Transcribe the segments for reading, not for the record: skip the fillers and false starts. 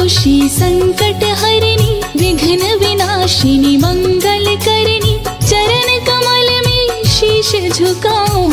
संतोषी संकट हरनी विघ्न विनाशिनी मंगल करनी चरण कमल में शीश झुकाऊं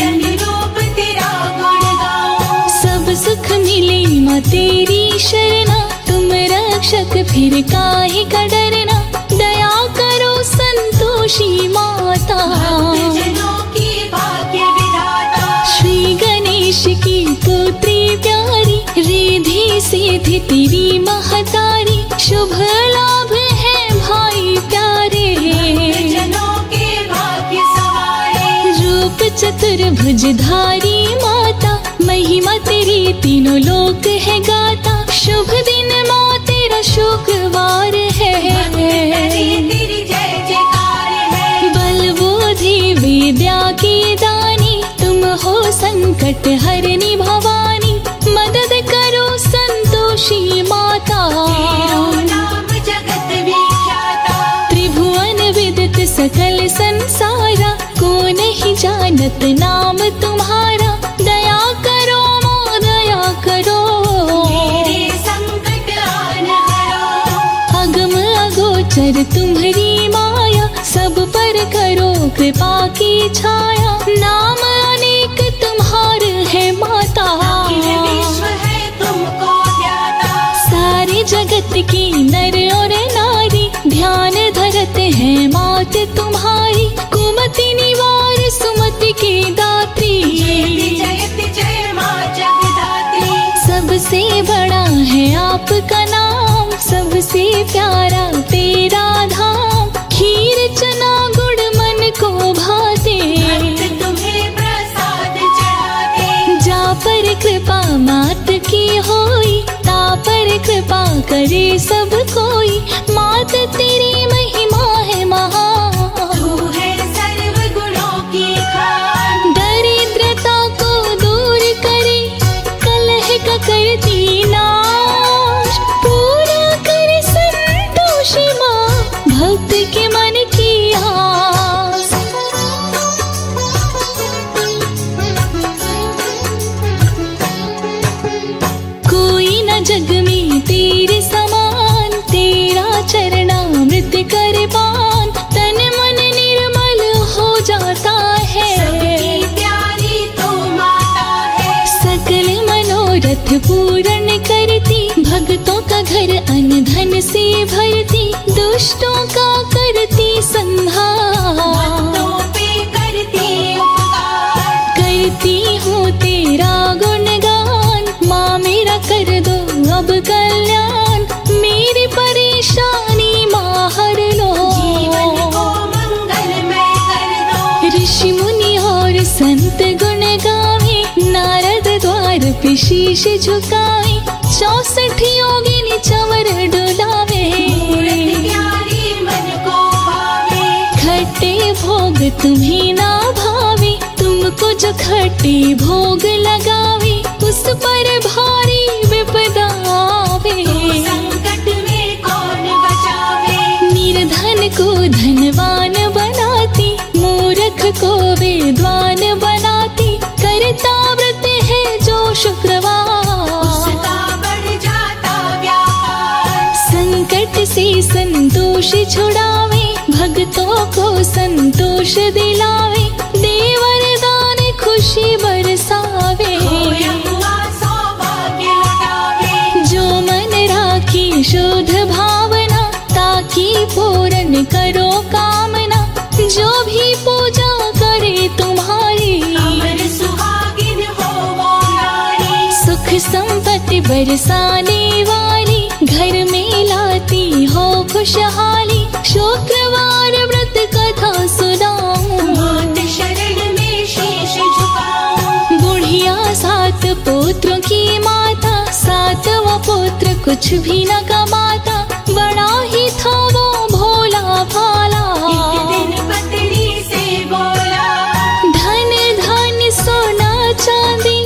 अनुरूप तेरा गुण गाऊं। सब सुख मिले माँ तेरी शरणा तुम रक्षक फिर काहे का डरना दया करो संतोषी माता भक्तजनों की भाग्य विधाता। श्री गणेश की पुत्री प्यारी रिद्धि सिद्धि तेरी महतारी शुभ लाभ है भाई प्यारे भक्तजनों के भाग्य सवारे। रूप चतुर्भुजधारी माता महिमा तेरी तीनों लोक है गाता शुभ दिन माँ तेरा शुक्रवार है तेरी जय जयकार है। बल बुद्धि विद्या की दानी तुम हो संकट हरनी भवानी मदद करो संतोषी माता तेरो नाम जगत विख्याता। त्रिभुवन विदित सकल संसारा को नहीं जानत नाम तुम्हारा दया करो माँ दया करो मेरे संकट आन हरो। अगम अगोचर तुम्हारी माया सब पर करो कृपा की छाया नाम अनेक तुम्हार है माता अखिल विश्व है तुमको ध्याता। सारे जगत की नर और नारी ध्यान धरते हैं मात तुम्हारी कुमति निवार सुमति की दात्री जयति जय माँ जगदात्री। सबसे बड़ा है आपका नाम सबसे प्यारा तेरा धाम खीर चना गुड़ मन को भाते भक्त तुम्हें प्रसाद चढ़ाते। जा पर कृपा मात की होई ता पर कृपा करे सब कोई मात तेरी महिमा है महान तू है सर्व गुणों की खान। दरिद्रता को दूर करे कलह का करती नाश पूरा करे संतोषी माँ भक्त के मन की आस कोई न जग में तेरे समान तेरा चरणामृत कर पान तन मन निर्मल हो जाता है सबकी प्यारी तू माता है। सकल मनोरथ पूर्ण करती भक्तों का घर अन्न धन से भरती दुष्टों का करती संहार भक्तों पे करती उपकार। करती हूँ तेरा गुणगान माँ मेरा कर दो अब कल्याण मेरी परेशानी माँ हर लो जीवन को मंगलमय कर दो। ऋषि मुनि और संत गुण गावे नारद द्वार पे शीश झुकाए 64 योगिनी चवर डुलावे मूरत प्यारी मन को भावे। खट्टे भोग तुम्हें ना भावे तुमको जो खट्टे भोग लगावे उस पर भारी विपदा आवे संकट में कौन बचावे। निर्धन को धनवान बनाती मूर्ख को विद्वान बनाती करता व्रत है जो शुक्रवार उसका बढ़ जाता व्यापार। संकट से संतोष छुड़ावे भक्तों को संतोष दिलावे दे वरदान खुशी बरसावे खोया हुआ सौभाग्य लौटावे। जो मन राखी शुद्ध भावना ताकि पूर्ण करो कामना जो भी पूजा करे तुम्हारी अमर सुहागिन हो वो नारी। सुख संपत्ति बरसाने वाली घर में लाती हो खुशहाली शुक्रवार व्रत कथा सुनाऊं मात शरण में शीश झुकाऊं। बुढ़िया 7 पुत्रों की माता 7वां पुत्र कुछ भी न कमाता बड़ा ही था वो भोला भाला एक दिन पत्नी से बोला धन धन सोना चांदी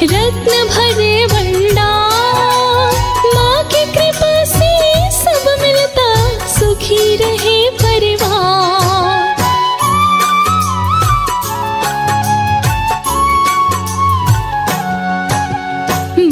रत्न भरे भंडार माँ की कृपा से सब मिलता सुखी रहे परिवार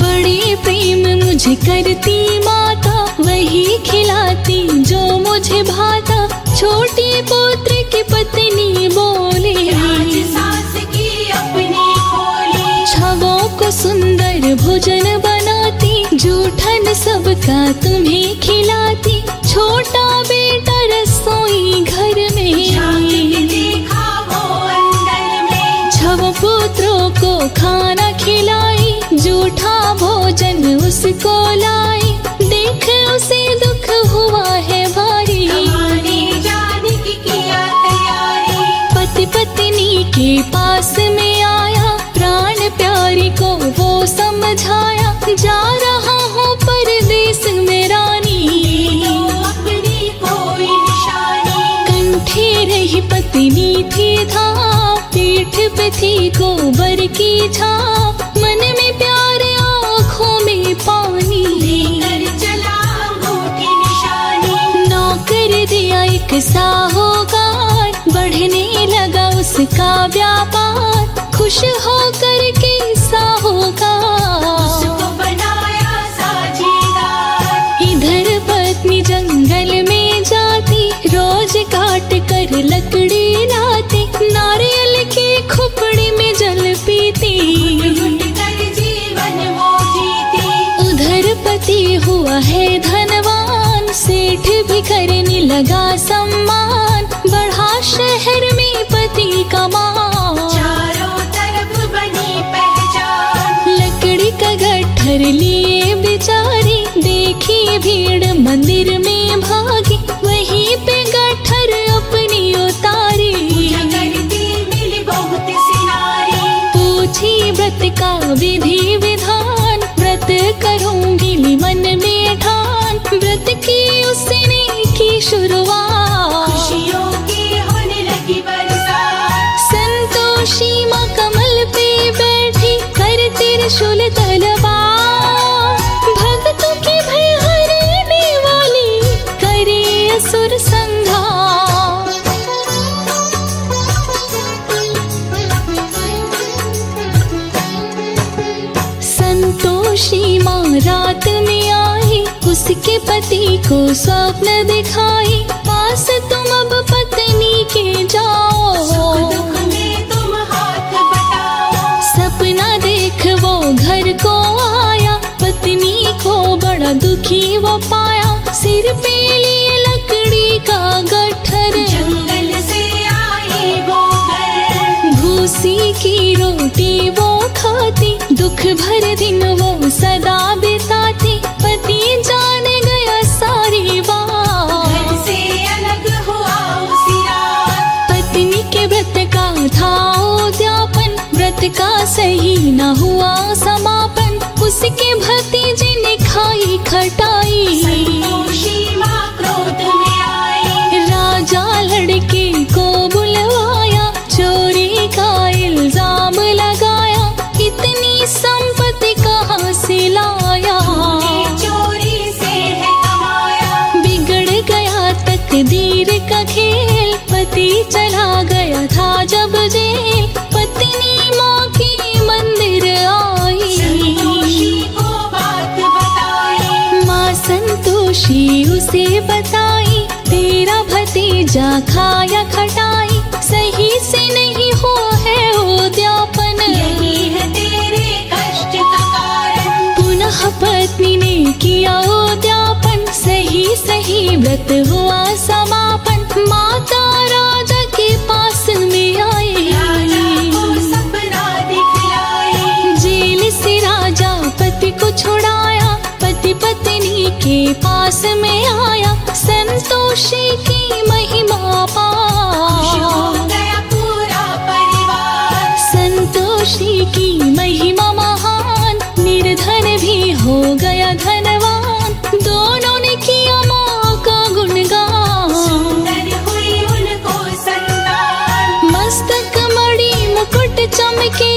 बड़े प्रेम मुझे करती माता, वही खिलाती जो मुझे भाता। छोटी पुत्र की पत्नी बोले, राज सास की अपनी खोली। छवों को सुंदर भोजन बनाती, जूठन सबका तुम्हें खिलाती। छोटा बेटा रसोई घर में, झांक के देखा वो अंदर में। छव पुत्रों को खाना खिलाई, जूठा भोजन उसको लाई। देख उसे दुख हुआ है भारी, कमाने जाने की किया तैयारी। पति पत्नी के पास में आया, प्राण प्यारी को वो समझाया। जा रहा हूँ परदेस में रानी, तो अपनी कोई निशानी। कंठे रही पत्नी थी धाम, पीठ पे थी गोबर की छाप। मन में प्यार आँखों में पानी, लेकर चला अंगूठी निशानी। नौकर दिया एक साहूकार, बढ़ने लगा उसका व्यापार। खुश होकर के साहूकार उसको बनाया साझीदार। इधर पत्नी जंगल में जाती, रोज काट कर लकड़ी लाती। नारियल के खुपड़ी में जल पीती, घुट कर जीवन वो जीती। उधर पति हुआ है धनवान, सेठ भी करने लगा सम्मान। बढ़ा शहर में पति का मान, चारों तरफ बनी पहचान। लकड़ी का गट्ठर लिए बेचारी, देखी भीड़ मंदिर में भागी। वहीं पे गट्ठर अपनी उतारी, करती मिली बहुत सिनारी। पूछी व्रत का विधि विधान, व्रत करूंगी मन में ठान। व्रत की उसने की शुरुआत, खुशियों की होने लगी बरसात। संतोषी माँ कमल पे बैठी, कर त्रिशूल तलवार। भक्तों की भय हरने वाली, करे असुर संहार। संतोषी माँ रात में आई, उसके पति को स्वप्न दिखाई। पास तुम अब पत्नी के जाओ, सुख दुख में तुम हाथ बटाओ। सपना देख वो घर को आया, पत्नी को बड़ा दुखी वो पाया। सिर पे लिए लकड़ी का गट्ठर, जंगल से आई वो घर। भूसी की रोटी वो खाती, दुख भर दिन वो सदा बिताती। पति जान गया सारी बात, घर से अलग हुआ उसी रात। पत्नी के व्रत का था उद्यापन, व्रत का सही न हुआ समापन। उसके भतीजे ने खाई खटाई, संतोषी माँ क्रोध में आई। राजा लड़के को बुलवाया, चोरी का इल्जाम लगाया। इतनी संपत्ति कहाँ से लाया, चोरी से है कमाया। बिगड़ गया तकदीर का खेल। पति चला गया था जब जेल, पत्नी माँ की मंदिर आई। संतोषी को बात बताई। माँ संतोषी उसे बताई, तेरा भतीजा खाया खटाई। सही से नहीं हुआ है उद्यापन, यही है तेरे कष्ट का कारण। पुनः पत्नी ने किया उद्यापन, सही सही व्रत हुआ समापन। माता राजा के पास में आई, राजा को सपना दिखलाई। जेल से राजा पति को छुड़ाया, पति पत्नी के पास में आया। संतोषी की महिमा खुश हो पा, गया पूरा परिवार। संतोषी की महिमा महान, निर्धन भी हो गया धनवान। दोनों ने किया माँ का गुणगान, सुंदर हुई उनको संतान। मस्तक मणि मुकुट चमके,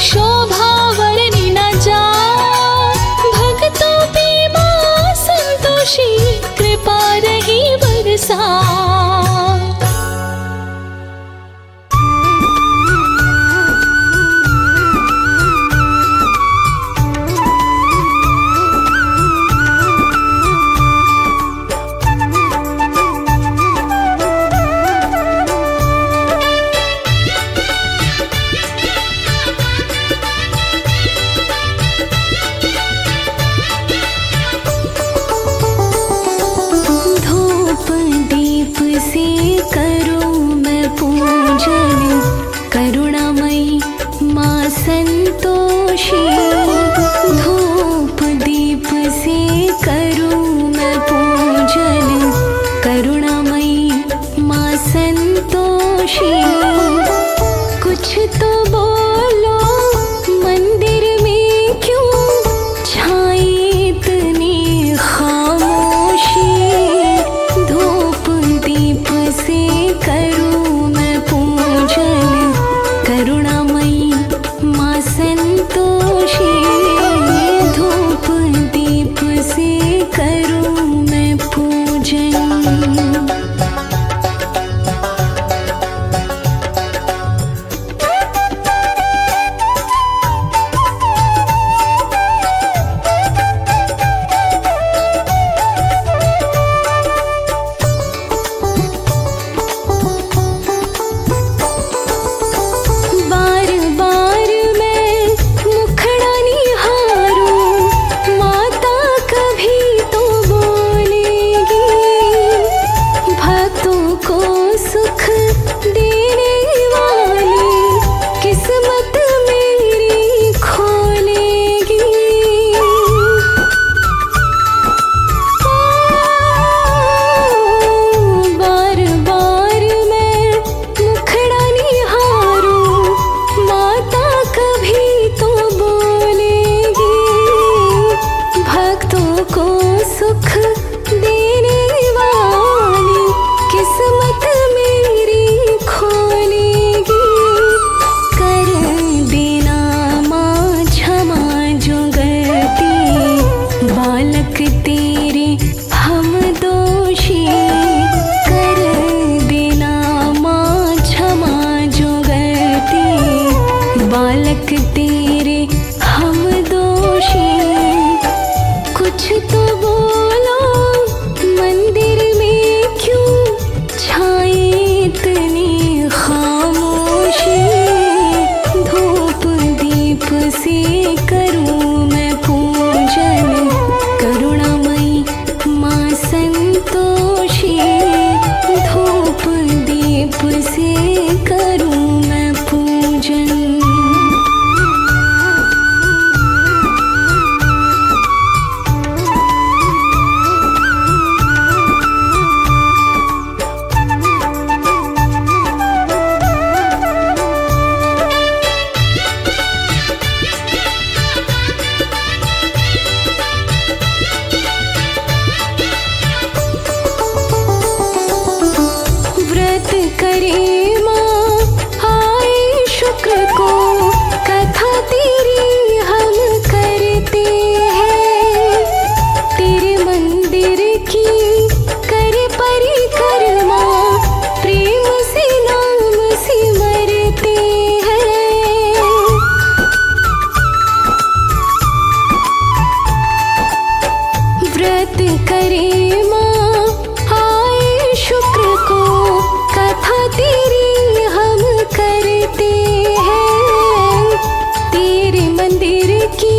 शोभा वर्णि न जाए। भक्तों पे माँ संतोषी, कृपा रही बरसा। संतोषी धूप दीप से करूं मैं पूजन करुणामयी माँ संतोषी। कुछ तो बोलो मंदिर में क्यों छाई इतनी खामोशी। धूप दीप से करूं मैं पूजन करुणामयी माँ संतोषी। धूप दीप से करूं मैं पूजन। बार बार मैं मुखड़ा निहारूं, माता कभी तो बोलेगी। भक्तों को सुख देने वाली किस्मत मेरी खोलेगी। बार बार मैं मुखड़ा निहारूं, माता कभी तो बोलेगी। भक्तों को सुख देने वाली किस्मत मेरी खोलेगी। कर देना माँ क्षमा जो गलती बालक तेरे हम दोषी। कर देना माँ क्षमा जो गलती बालक तेरे हम दोषी। कुछ तो बोलो मंदिर में क्यों छाई इतनी खामोशी। धूप दीप से करूं मैं पूजन करुणामयी माँ संतोषी। धूप दीप से करूं मैं पूजन। व्रत करे माँ आए शुक्र को, कथा तेरी हम करते हैं। तेरे मंदिर की करे परिक्रमा, प्रेम से नाम सिमरते हैं। व्रत करे माँ आए शुक्र को, कथा तेरी हम करते हैं। तेरे मंदिर की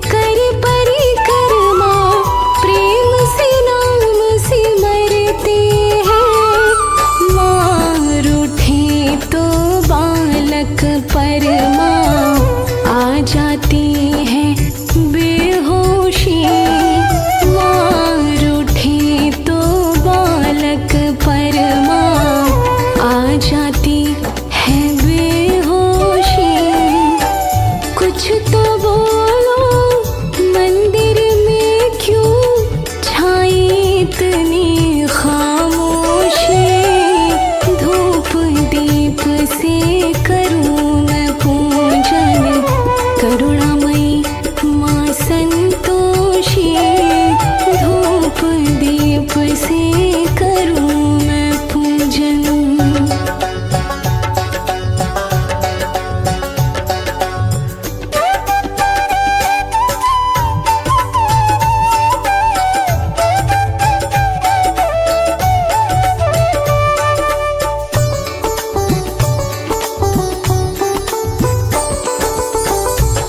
कर परिक्रमा, प्रेम से नाम सिमरते हैं। माँ रूठे तो बालक पर माँ आ जाती है बेहोशी। माँ रूठे तो बालक पर माँ आ जाती है बेहोशी। कुछ तो बोलो मंदिर में क्यों छाई इतनी खामोशी। धूप दीप से करूं मैं पूजन करुणामयी माँ संतोषी। धूप दीप से करूं मैं पूजन।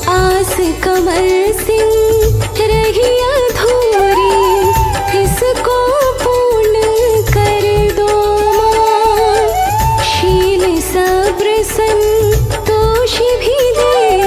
आस कमल सिंह रही अधूरी, इसको पूर्ण कर दो माँ। शील सब्र संतोष भी दे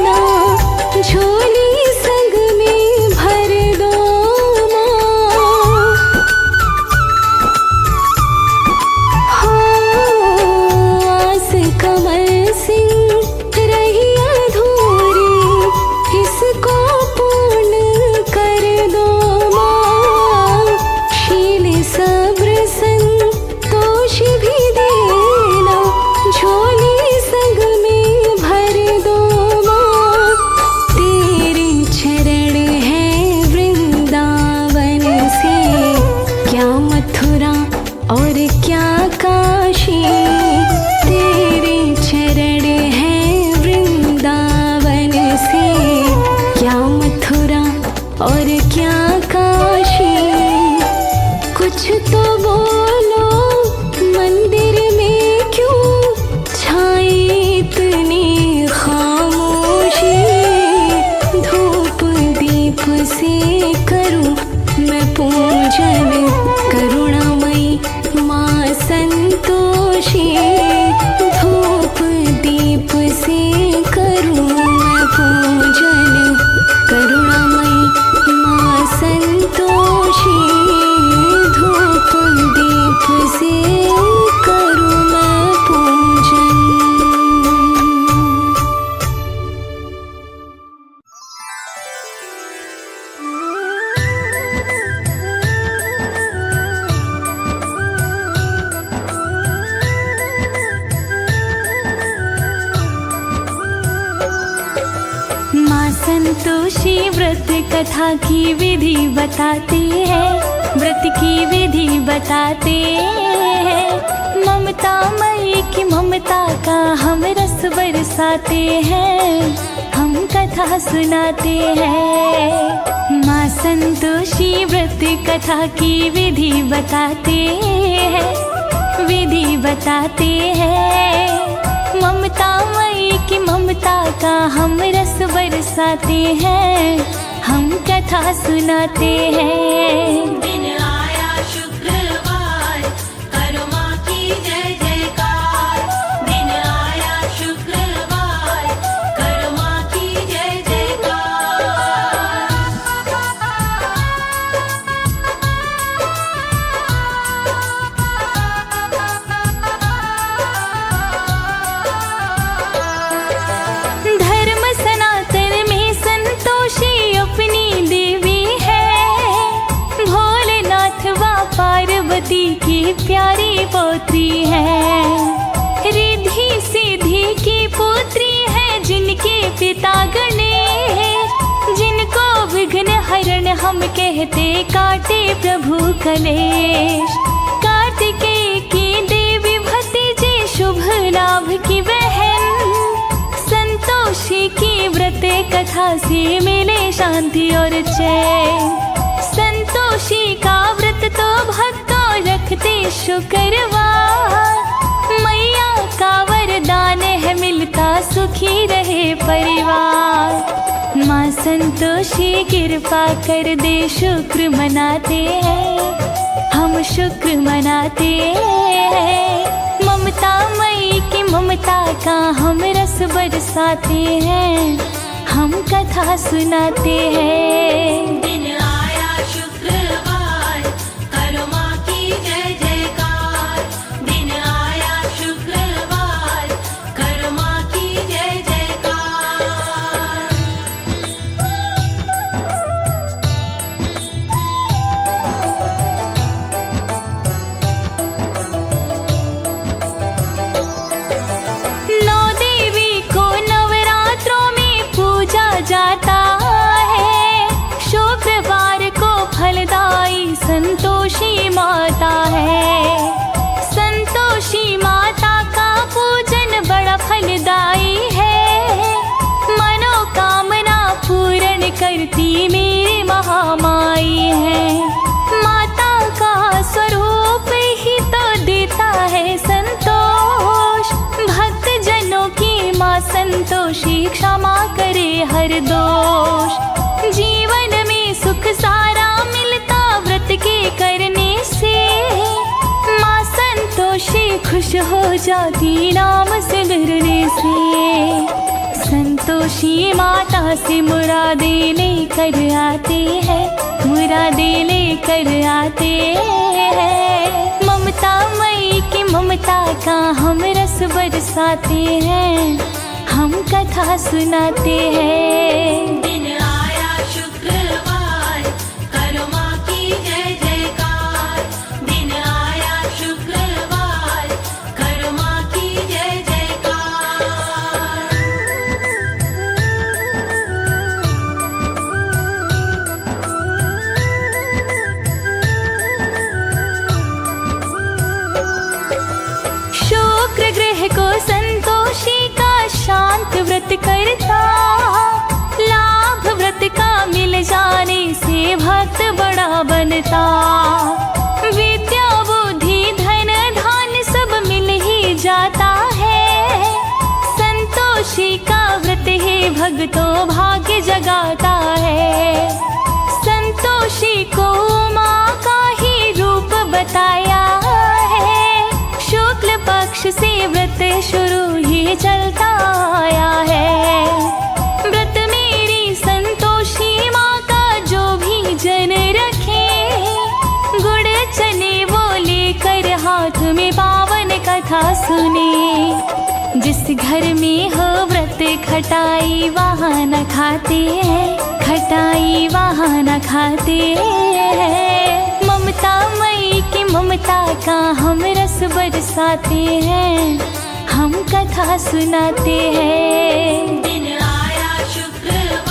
माँ संतोषी व्रत कथा की विधि बताते हैं, व्रत की विधि बताते हैं। ममता मई की ममता का हम रस बरसाते हैं, हम कथा सुनाते हैं। माँ संतोषी व्रत कथा की विधि बताते हैं, विधि बताते हैं। ममता मई की ममता का हम रस बरसाते हैं, हम कथा सुनाते हैं। दिन आया शुक्रवार, करो माँ की जय जयकार। दिन आया शुक्रवार, करो माँ की जय जयकार। धर्म सनातन में संतोषी अपनी देवी है, भोलेनाथ व पार्वती की प्यारी पोत्री है। रिद्धि सिद्धि की पुत्री है जिनके पिता गणेश, जिनको विघ्न हरण हम कहते काटे प्रभु कलेश। कार्तिकेय की देवी भतीजी शुभ लाभ की बहन, संतोषी की व्रत कथा से मिले शांति और चैन। संतोषी का व्रत तो भक्तों रखते शुक्रवार, मैया का वरदान है मिलता सुखी रहे परिवार। माँ संतोषी कृपा कर दे शुक्र मनाते हैं, हम शुक्र मनाते हैं। ममता मई की ममता का हम रस बरसाते हैं, हम कथा सुनाते हैं। दिन आया शुक्रवार, करो माँ की जय जयकार। दिन आया शुक्रवार, करो माँ की जय जयकार। नौ देवी को नवरात्रों में पूजा जाता है, शुक्रवार को फलदायी संतोषी माता है। संतोषी माता का पूजन बड़ा फलदायी है, मनोकामना पूर्ण करती मेरी महामाई है। माता का स्वरूप ही तो देता है संतोष, भक्त जनों की माँ संतोषी क्षमा करे हर दोष। जीवन में सुख सारा मिलता व्रत के करने से, माँ संतोषी खुश हो जाती नाम सिमरने से। संतोषी माता से मुरादें लेकर आते हैं, मुरादें लेकर आते हैं। ममता मई की ममता का हम रस बरसाते हैं, हम कथा सुनाते हैं। दिन आया शुक्रवार, करो माँ की जय जयकार। दिन आया शुक्रवार, करो माँ की जय जयकार। शुक्र ग्रह को संतोषी का शांत व्रत करता, लाभ व्रत का मिल जाने से भक्त बड़ा बनता। विद्या बुद्धि धन धान सब मिल ही जाता है, संतोषी का व्रत ही भक्तों भाग्य जगाता है। संतोषी को माँ का ही रूप बताया है, शुक्ल पक्ष से व्रत शुरू ही चलता आया है। व्रत मेरी संतोषी माँ का जो भी जन रखे, गुड़ चने वो लेकर हाथ में पावन कथा सुने। जिस घर में हो व्रत खटाई वहाँ न खाते हैं, खटाई वहाँ न खाते हैं। ममता मई की ममता का हम रस बरसाते हैं, हम कथा सुनाते हैं। दिन आया शुक्रवार,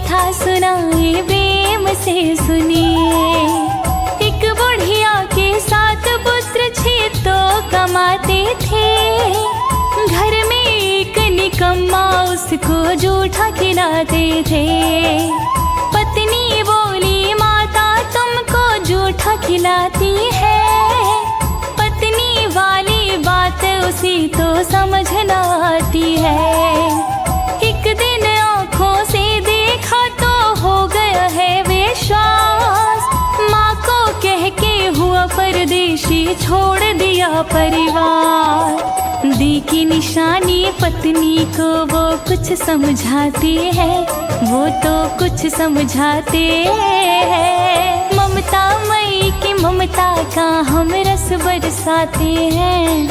कथा सुनाए प्रेम से सुनिए। एक बुढ़िया के 7 पुत्र 6 तो कमाते थे। घर में एक निकम्मा उसको जूठा खिलाते थे। पत्नी बोली माता तुमको जूठा खिलाती है। पत्नी वाली बात उसी तो समझ न आती है। एक दिन आँखों से देखा तो हो गया है विश्वास। माँ को कह के हुआ परदेशी छोड़ दिया परिवार। दी की निशानी पत्नी को वो कुछ समझाती है। वो तो कुछ समझाते हैं। ममता मई की ममता का हम रस बरसाते हैं।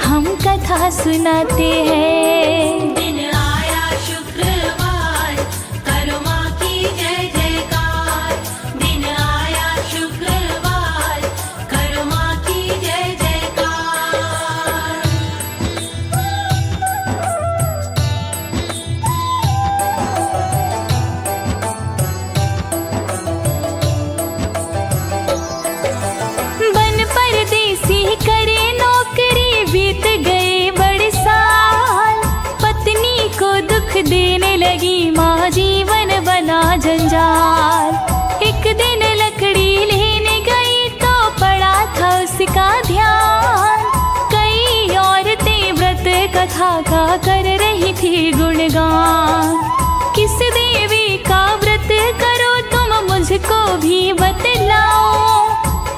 हम कथा सुनाते हैं। दिन आया शुक्रवार, करो माँ की जय जयकार। दिन आया शुक्रवार, करो माँ की जय जयकार। बन परदेसी करे नौकरी, बीत गए बड़े साल। पत्नी को दुख देने लगी माँ, जीवन बना जंजाल। एक दिन लकड़ी लेने गई तो पड़ा था उसका ध्यान। कई औरतें व्रत कथा का कर रही थी गुणगान। किस देवी का व्रत करो तुम मुझको भी बतलाओ।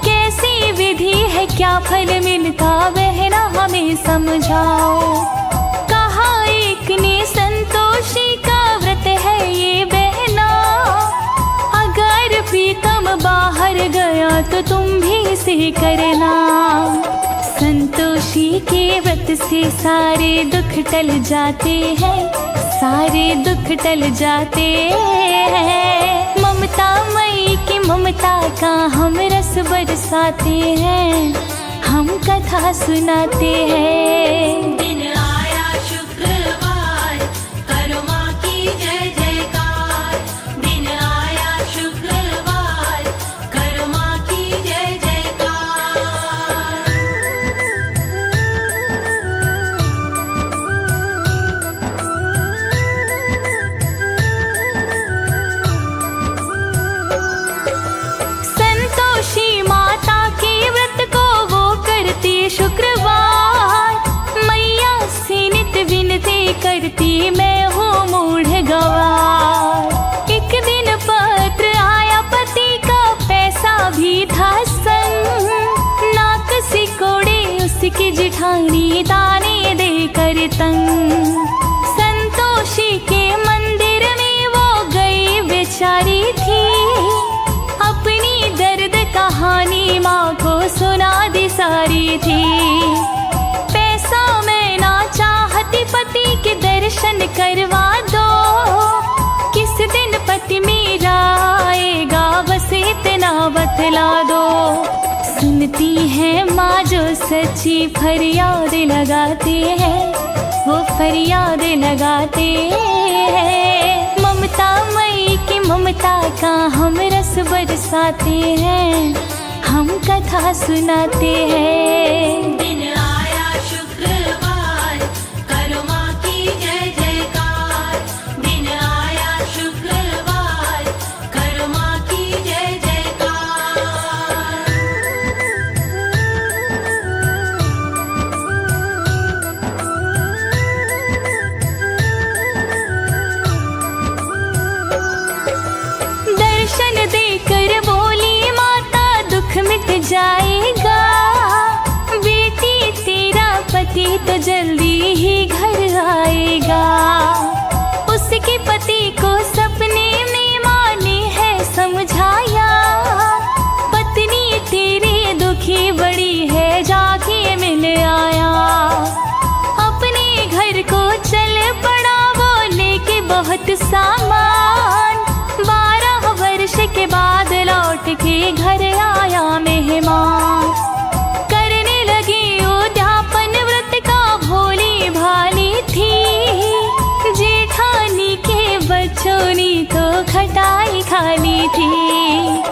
कैसी विधि है क्या फल मिलता वह ना हमें समझाओ। कहा एक ने संतोषी का व्रत है ये बहना। अगर प्रीतम बाहर गया तो तुम भी इसे करना। संतोषी के व्रत से सारे दुख टल जाते हैं। सारे दुख टल जाते हैं। ममता मई की ममता का हम रस बरसाते हैं। हम कथा सुनाते हैं। दिन आया शुक्रवार, करो माँ की जय जयकार। दिन आया शुक्रवार, करो माँ की जय जयकार। संतोषी माता के व्रत को वो करती शुक्रवार। मैया से नित विनती करती मैं हूँ मूढ़ गवार। एक दिन पत्र आया पति का, पैसा भी था संग। नाक सिकोड़े उसकी जिठानी ताने दे कर तंग। संतोषी के मंदिर में वो गई बेचारी थी। अपनी दर्द कहानी माँ को सुना दी सारी थी। पैसा मैं ना चाहती पति के दर्शन करवा दो। किस दिन पति मेरा आएगा बस इतना बतला दो। सुनती है माँ जो सच्ची फरियाद लगाते हैं। वो फरियाद लगाते हैं। ममता मई की ममता का हम रस बरसाते हैं। हम कथा सुनाते हैं। दिन आया शुक्रवार, करो माँ की जय जयकार। दिन आया शुक्रवार, करो माँ की जय जयकार। दर्शन देकर बोली माता दुख मिट जाएगा। बेटी तेरा पति तो जल्दी ही घर आएगा। उसके पति को सपने में माँ ने है समझाया। पत्नी तेरी दुखी बड़ी है जाके मिल आया। अपने घर को चल पड़ा वो लेके बहुत सामान। 12 वर्ष के बाद लौट के घर आया मेहमान। करने लगी उद्यापन व्रत का भोली भाली थी। जेठानी के बच्चों ने तो खट उठी।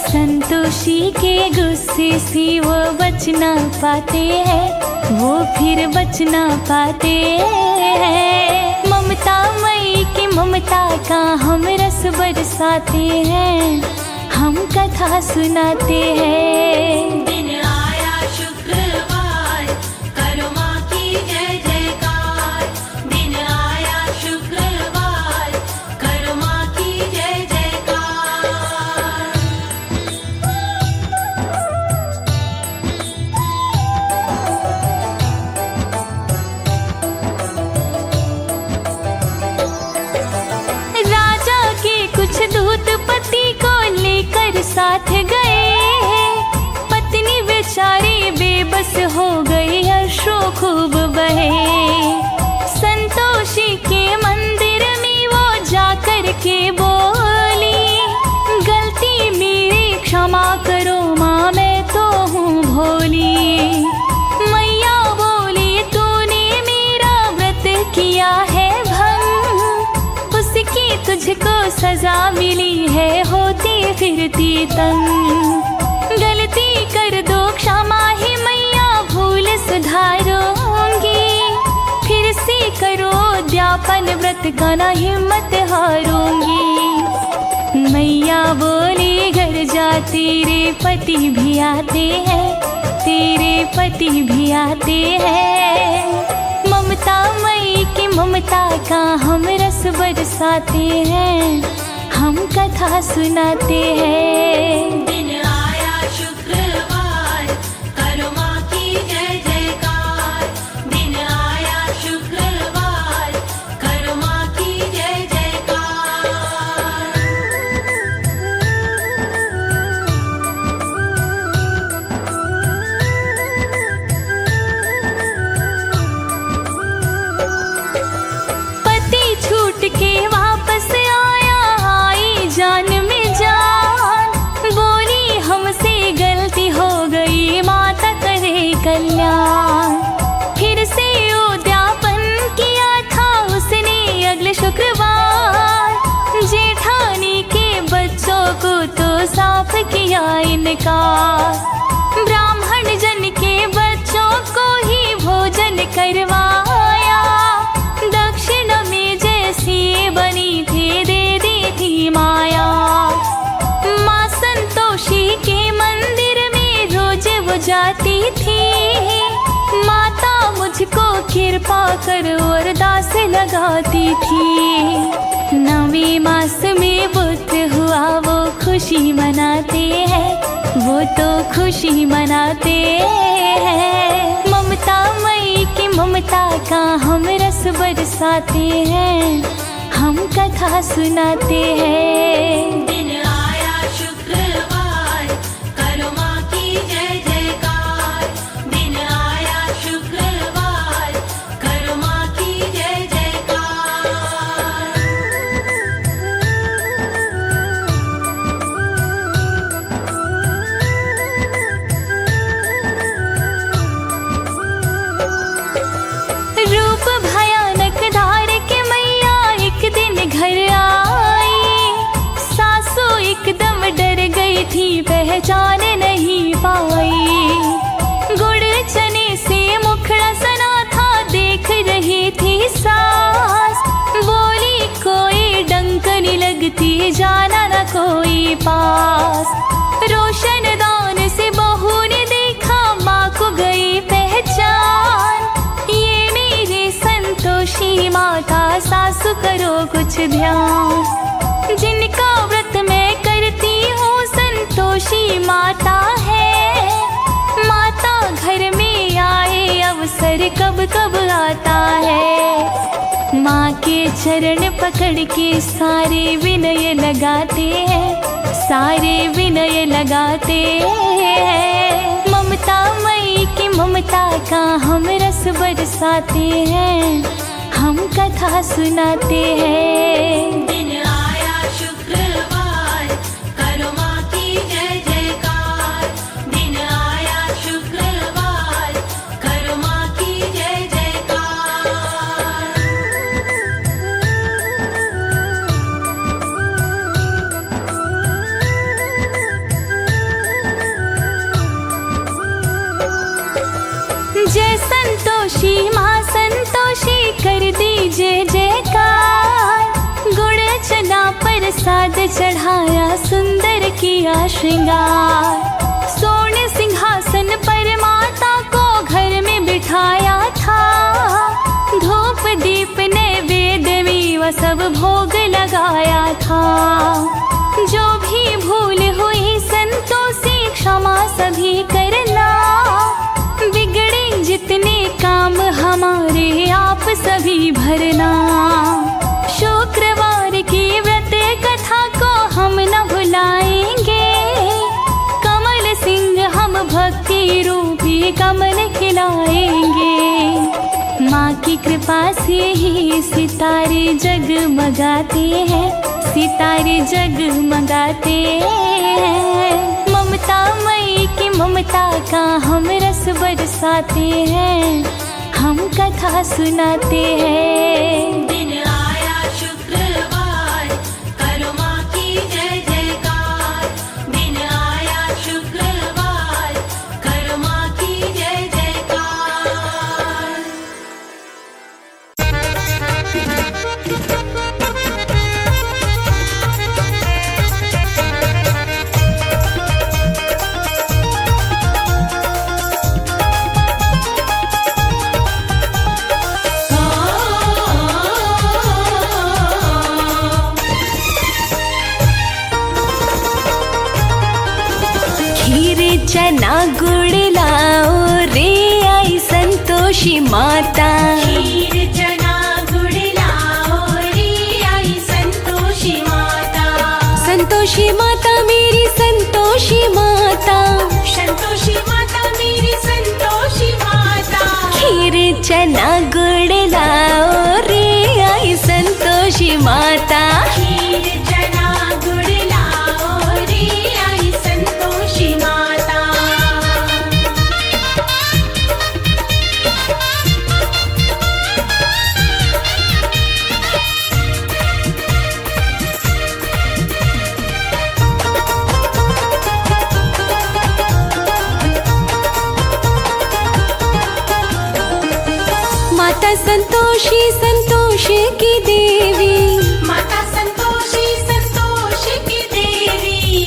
संतोषी के गुस्से से वो बच ना पाते हैं, वो फिर बच ना पाते हैं। ममता मई की ममता का हम रस बरसाते हैं, हम कथा सुनाते हैं। दिन आया शुक्रवार, करो माँ की जय जयकार। दिन आया शुक्रवार, करो माँ की जय जयकार। राजा के कुछ दूत पति को लेकर साथ गए, पत्नी बेचारी बेबस हो गई, अश्रु खूब बहे। संतोषी के मंदिर में वो जाकर के बोली, गलती मेरी क्षमा करो माँ, मैं तो हूँ भोली। मैया बोली तूने मेरा व्रत किया है भंग, उसकी तुझको सजा मिली है, होती फिरती तंग। गलती कर दो क्षमा ही मैया, भूल सुधारूंगी, फिर से करो उद्यापन, व्रत का ना हिम्मत हारूंगी। मैया बोली घर जा, तेरे पति भी आते हैं, तेरे पति भी आते हैं। ममता मई की ममता का हम रस बरसाते हैं, हम कथा सुनाते हैं। दिन आया शुक्रवार, करो माँ की जय जयकार। दिन आया शुक्रवार, करो माँ की जय जयकार। पति छूट के वापस आया, आई जान में जान, बोली हमसे गलती हो गई, माता करे कल्याण। फिर से उद्यापन किया था उसने अगले शुक्रवार, जेठानी के बच्चों को तो साफ किया इनकार। ब्राह्मण जन के बच्चों को ही भोजन करवाया, दक्षिण में जैसी बनी थी दे दी थी माया। माँ संतोषी के मंदिर में रोज वो जाती थी, माता मुझको कृपा कर अरदास लगाती थी। नवीं मास में बुद्ध हुआ वो खुशी मनाते हैं, वो तो खुशी मनाते हैं। ममता मई की ममता का हम रस बरसाते हैं, हम कथा सुनाते हैं। दिन आया शुक्रवार, करो माँ की जय जयकार। दिन आया शुक्रवार, करो माँ की जय जयकार। रूप भयानक धार के मैया एक दिन घर आई, सासू एकदम डर गई थी, पहचान नहीं पाई। गुड़ चने से मुखड़ा सना था, देख रही थी सास, बोली कोई डंक नहीं लगती, जाना न कोई पास। रोशन दान से बहू ने देखा, माँ को गई पहचान, ये मेरी संतोषी माता, सासु करो कुछ ध्यान। जिनका व्रत मैं करती हूँ संतोषी माता है, माता घर में आए अवसर कब कब आता है। माँ के चरण पकड़ के सारे विनय लगाते हैं, सारे विनय लगाते हैं। ममता मई की ममता का हम रस बरसाते हैं, हम कथा सुनाते हैं। दिन आया शुक्रवार, करो माँ की जय जयकार। दिन आया शुक्रवार, करो माँ की जय जयकार। कर दीजिए जयकार। गुड़ चना प्रसाद चढ़ाया, सुंदर किया श्रृंगार। सोने सिंहासन पर माता को घर में बिठाया था। धूप दीप नैवेद्य मेवा सब भोग लगाया था। जो भी भूल हुई संतों से क्षमा सभी करना। बिगड़े जितने काम हमारे आप सभी भरना। शुक्रवार की व्रत कथा को हम न भुलाएंगे। कमल सिंह हम भक्ति रूपी कमल खिलाएंगे। माँ की कृपा से ही सितारे जगमगाते हैं, सितारे जगमगाते हैं। ममता मई की ममता का हम रस बरसाते हैं, हम कथा सुनाते हैं। दिन आया शुक्रवार, करो माँ की जय जयकार। दिन आया शुक्रवार, करो माँ की जय जयकार। चना गुड़ लाओ रे आई संतोषी माता। खीर चना गुड़ लाओ रे आई संतोषी माता। संतोषी माता मेरी संतोषी माता। संतोषी माता मेरी संतोषी माता। खीर चना गुड़ लाओ रे आई संतोषी माता। खीर चना गुड़ लाओ रे आई संतोषी माता। माता संतोषी संतोष की देवी। माता संतोषी संतोष की देवी।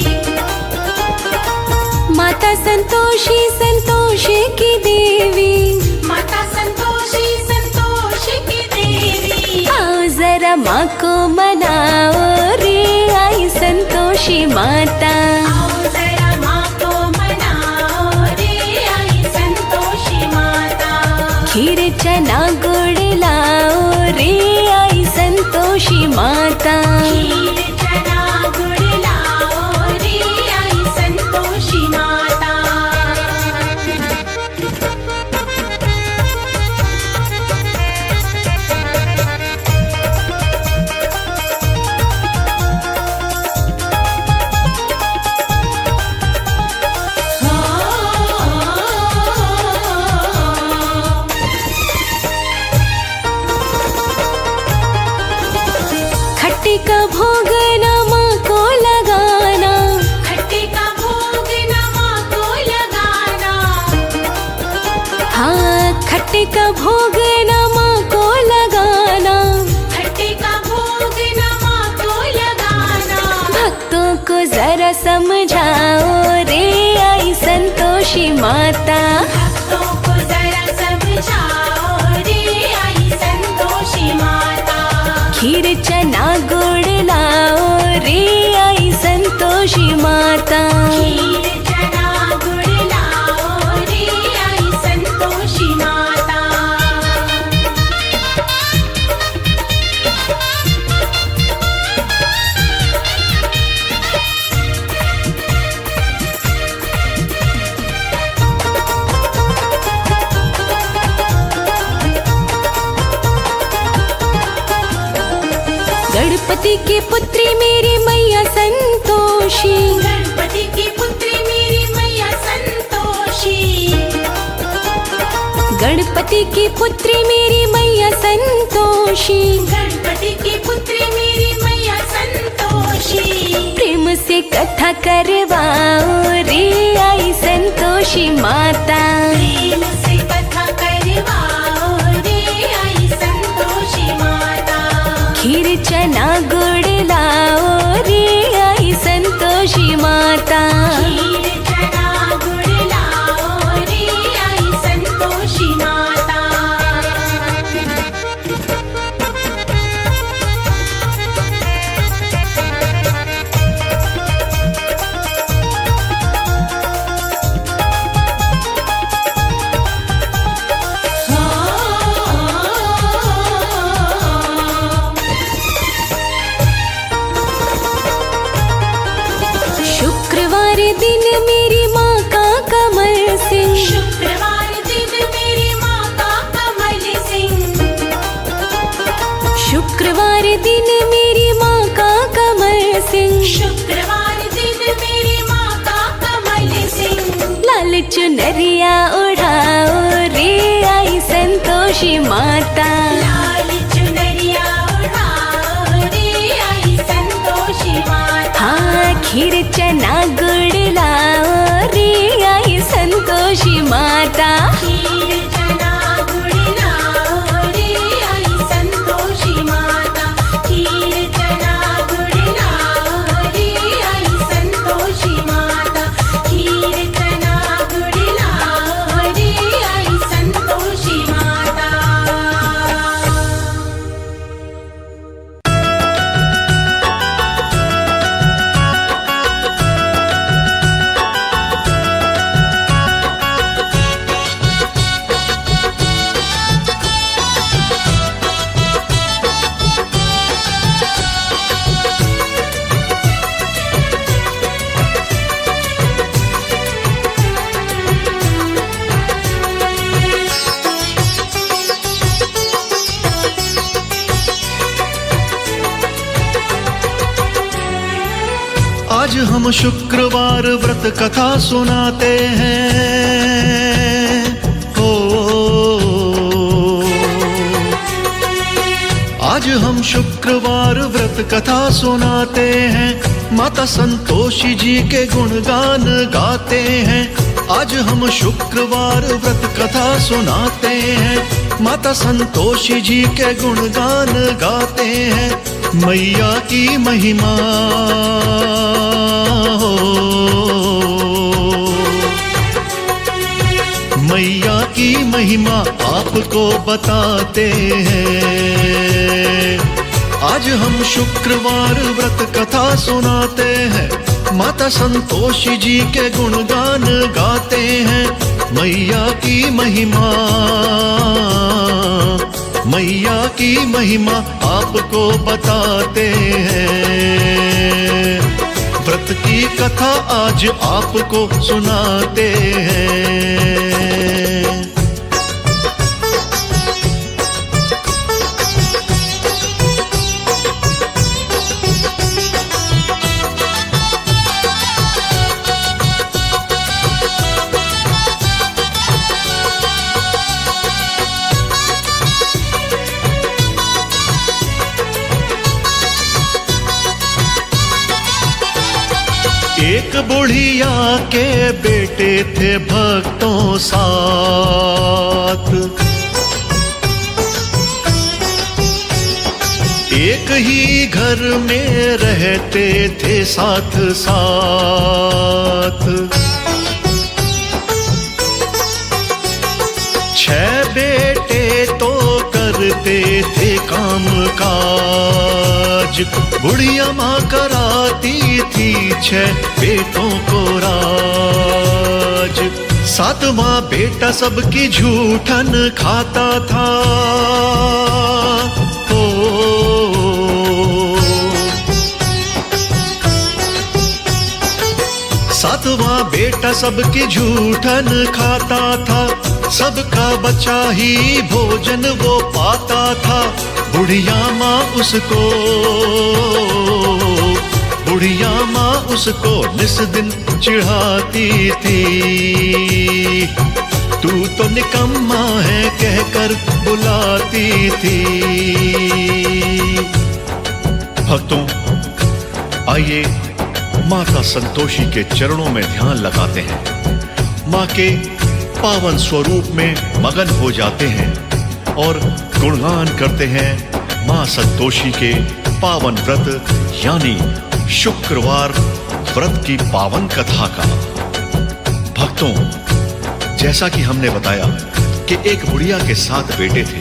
माता संतोषी संतोष की देवी। माता संतोषी संतोष की देवी। आओ जरा माँ को मनाओ रे आई संतोषी माता। आओ जरा माँ को मनाओ रे आई संतोषी माता। खीर चना गुड़ लाओ रे आई संतोषी माता। खीर चना गुड़ लाओ रे आई संतोषी माता। खट्टी का भोग ना माँ को लगाना। खट्टे का भोग ना माँ को लगाना। हाँ खट्टे का भोग ना माँ को लगाना। खट्टे का भोग ना माँ को लगाना। भक्तों को जरा समझाओ रे आई संतोषी माता। भक्तों को जरा समझाओ रे आई संतोषी माता। खीर चना गुड़ लाओ रे आई संतोषी माता। खीर चना गुड़ लाओ रे आई संतोषी माता। गणपति की पुत्री मेरी मैया संतोषी। गणपति की पुत्री मेरी मैया संतोषी। गणपति की पुत्री मेरी मैया संतोषी। गणपति की पुत्री मेरी मैया संतोषी। प्रेम से कथा करवाओ रे आई संतोषी माता। प्रेम से कथा करवाओ रे आई संतोषी दिन मेरी माँ का कमल सिंह, शुक्रवार दिन मेरी माँ का कमल सिंह, शुक्रवार दिन मेरी माँ का कमल सिंह, शुक्रवार दिन मेरी माँ का कमल सिंह। लाल चुनरिया उड़ाओ रे आई संतोषी माता, लाल चुनरिया उड़ाओ रे आई संतोषी माता। हाँ खीर चना गुड़ लाओ रे आई संतोषी माता, खीर चना गुड़ लाओ रे आई संतोषी माता, खीर चना गुड़ लाओ रे आई संतोषी माता, खीर चना गुड़ लाओ रे आई संतोषी माता। आज हम शुक्रवार व्रत कथा सुनाते हैं। हो आज हम शुक्रवार व्रत कथा सुनाते हैं, माता संतोषी जी के गुणगान गाते हैं। आज हम शुक्रवार व्रत कथा सुनाते हैं, माता संतोषी जी के गुणगान गाते हैं। मैया की महिमा हो, मैया की महिमा आपको बताते हैं। आज हम शुक्रवार व्रत कथा सुनाते हैं, माता संतोषी जी के गुणगान गाते हैं। मैया की महिमा, मैया की महिमा आपको बताते हैं। व्रत की कथा आज आपको सुनाते हैं। एक बुढ़िया के बेटे थे भक्तों साथ, एक ही घर में रहते थे साथ साथ। 6 बेटे तो करते थे काम काज, बुढ़िया माँ कराती थी 6 बेटों को राज। 7वां बेटा सबकी झूठन खाता था। ओ 7वां बेटा सबकी झूठन खाता था, सबका बचा ही भोजन वो पाता था। बुढ़िया माँ उसको, बुढ़िया माँ उसको निस दिन चिढ़ाती थी। तू तो निकम्मा है कहकर बुलाती थी। भक्तों, आइए माता संतोषी के चरणों में ध्यान लगाते हैं, माँ के पावन स्वरूप में मगन हो जाते हैं और गुणगान करते हैं माँ संतोषी के पावन व्रत यानी शुक्रवार व्रत की पावन कथा का। भक्तों, जैसा कि हमने बताया कि एक बुढ़िया के 7 बेटे थे।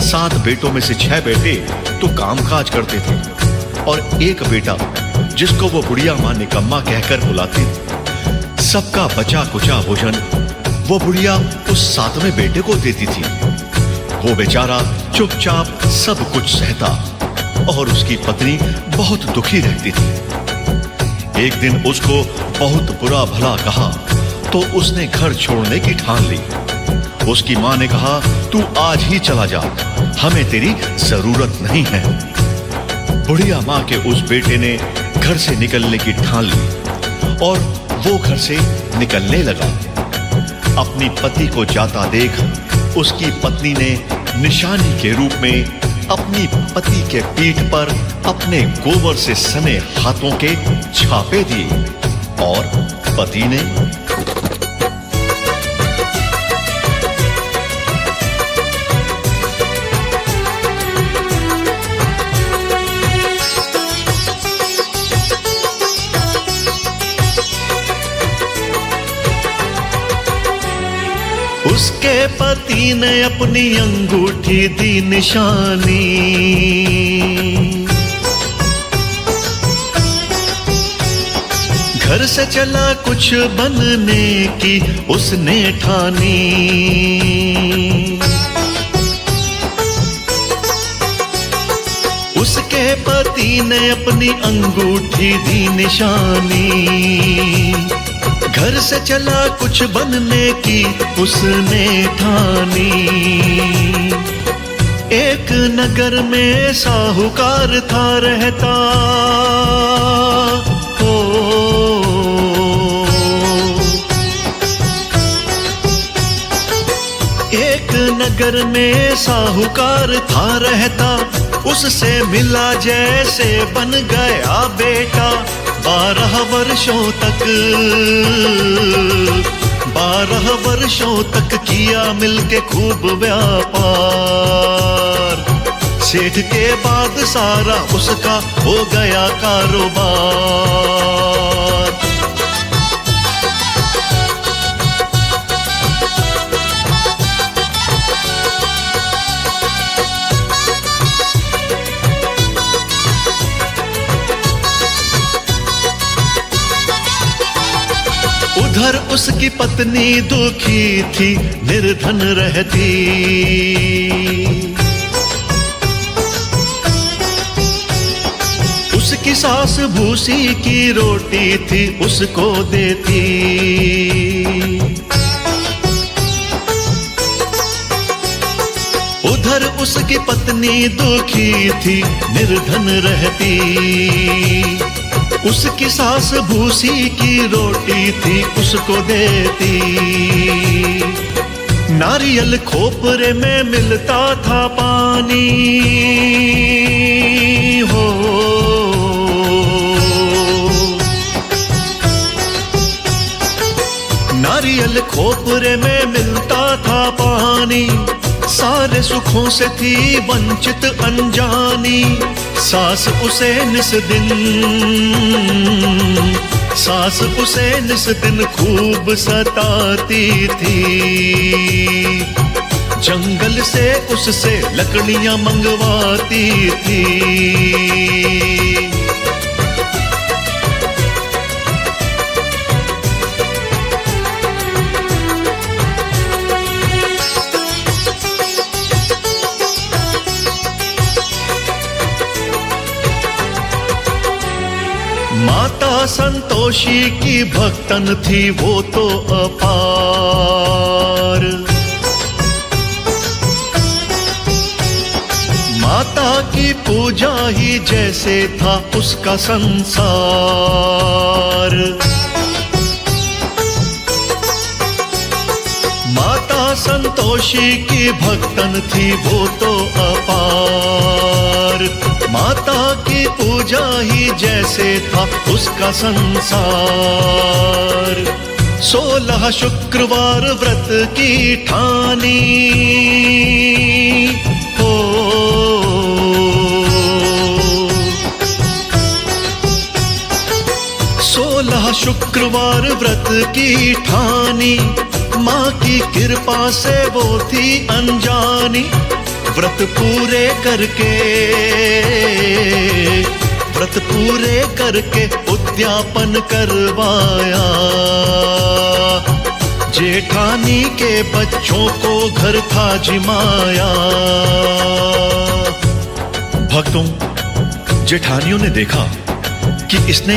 7 बेटों में से 6 बेटे तो कामकाज करते थे और एक बेटा जिसको वो बुढ़िया माँ निकम्मा कहकर बुलाती। सबका बचा कुचा भोजन वो बुढ़िया उस 7वें बेटे को देती थी। वो बेचारा चुपचाप सब कुछ सहता और उसकी पत्नी बहुत दुखी रहती थी। एक दिन उसको बहुत बुरा भला कहा तो उसने घर छोड़ने की ठान ली। उसकी मां ने कहा, तू आज ही चला जा, हमें तेरी जरूरत नहीं है। बुढ़िया मां के उस बेटे ने घर से निकलने की ठान ली और वो घर से निकलने लगा। अपनी पति को जाता देख उसकी पत्नी ने निशानी के रूप में अपनी पति के पीठ पर अपने गोबर से सने हाथों के छापे दिए और पति ने उसके पति ने अपनी अंगूठी दी निशानी। घर से चला कुछ बनने की उसने ठानी। उसके पति ने अपनी अंगूठी दी निशानी। घर से चला कुछ बनने की उसने ठानी। एक नगर में साहूकार था रहता, हो एक नगर में साहूकार था रहता। उससे मिला जैसे बन गया बेटा। 12 वर्षों तक किया मिलके खूब व्यापार। सेठ के बाद सारा उसका हो गया कारोबार। उधर उसकी पत्नी दुखी थी, निर्धन रहती। उसकी सास भूसी की रोटी थी उसको देती। उधर उसकी पत्नी दुखी थी, निर्धन रहती। उसकी सास भूसी की रोटी थी उसको देती। नारियल खोपरे में मिलता था पानी, हो नारियल खोपरे में मिलता था पानी। सारे सुखों से थी वंचित अनजानी। सास उसे निस दिन खूब सताती थी। जंगल से उससे लकड़ियां मंगवाती थी। माता संतोषी की भक्तन थी वो तो अपार। माता की पूजा ही जैसे था उसका संसार। माता संतोषी की भक्तन थी वो तो अपार। माता की पूजा ही जैसे था उसका संसार। 16 शुक्रवार व्रत की ठानी, हो 16 शुक्रवार व्रत की ठानी। माँ की कृपा से वो थी अनजानी। व्रत पूरे करके उद्यापन करवाया। जेठानी के बच्चों को घर था जिमाया। भक्तों, जेठानियों ने देखा कि इसने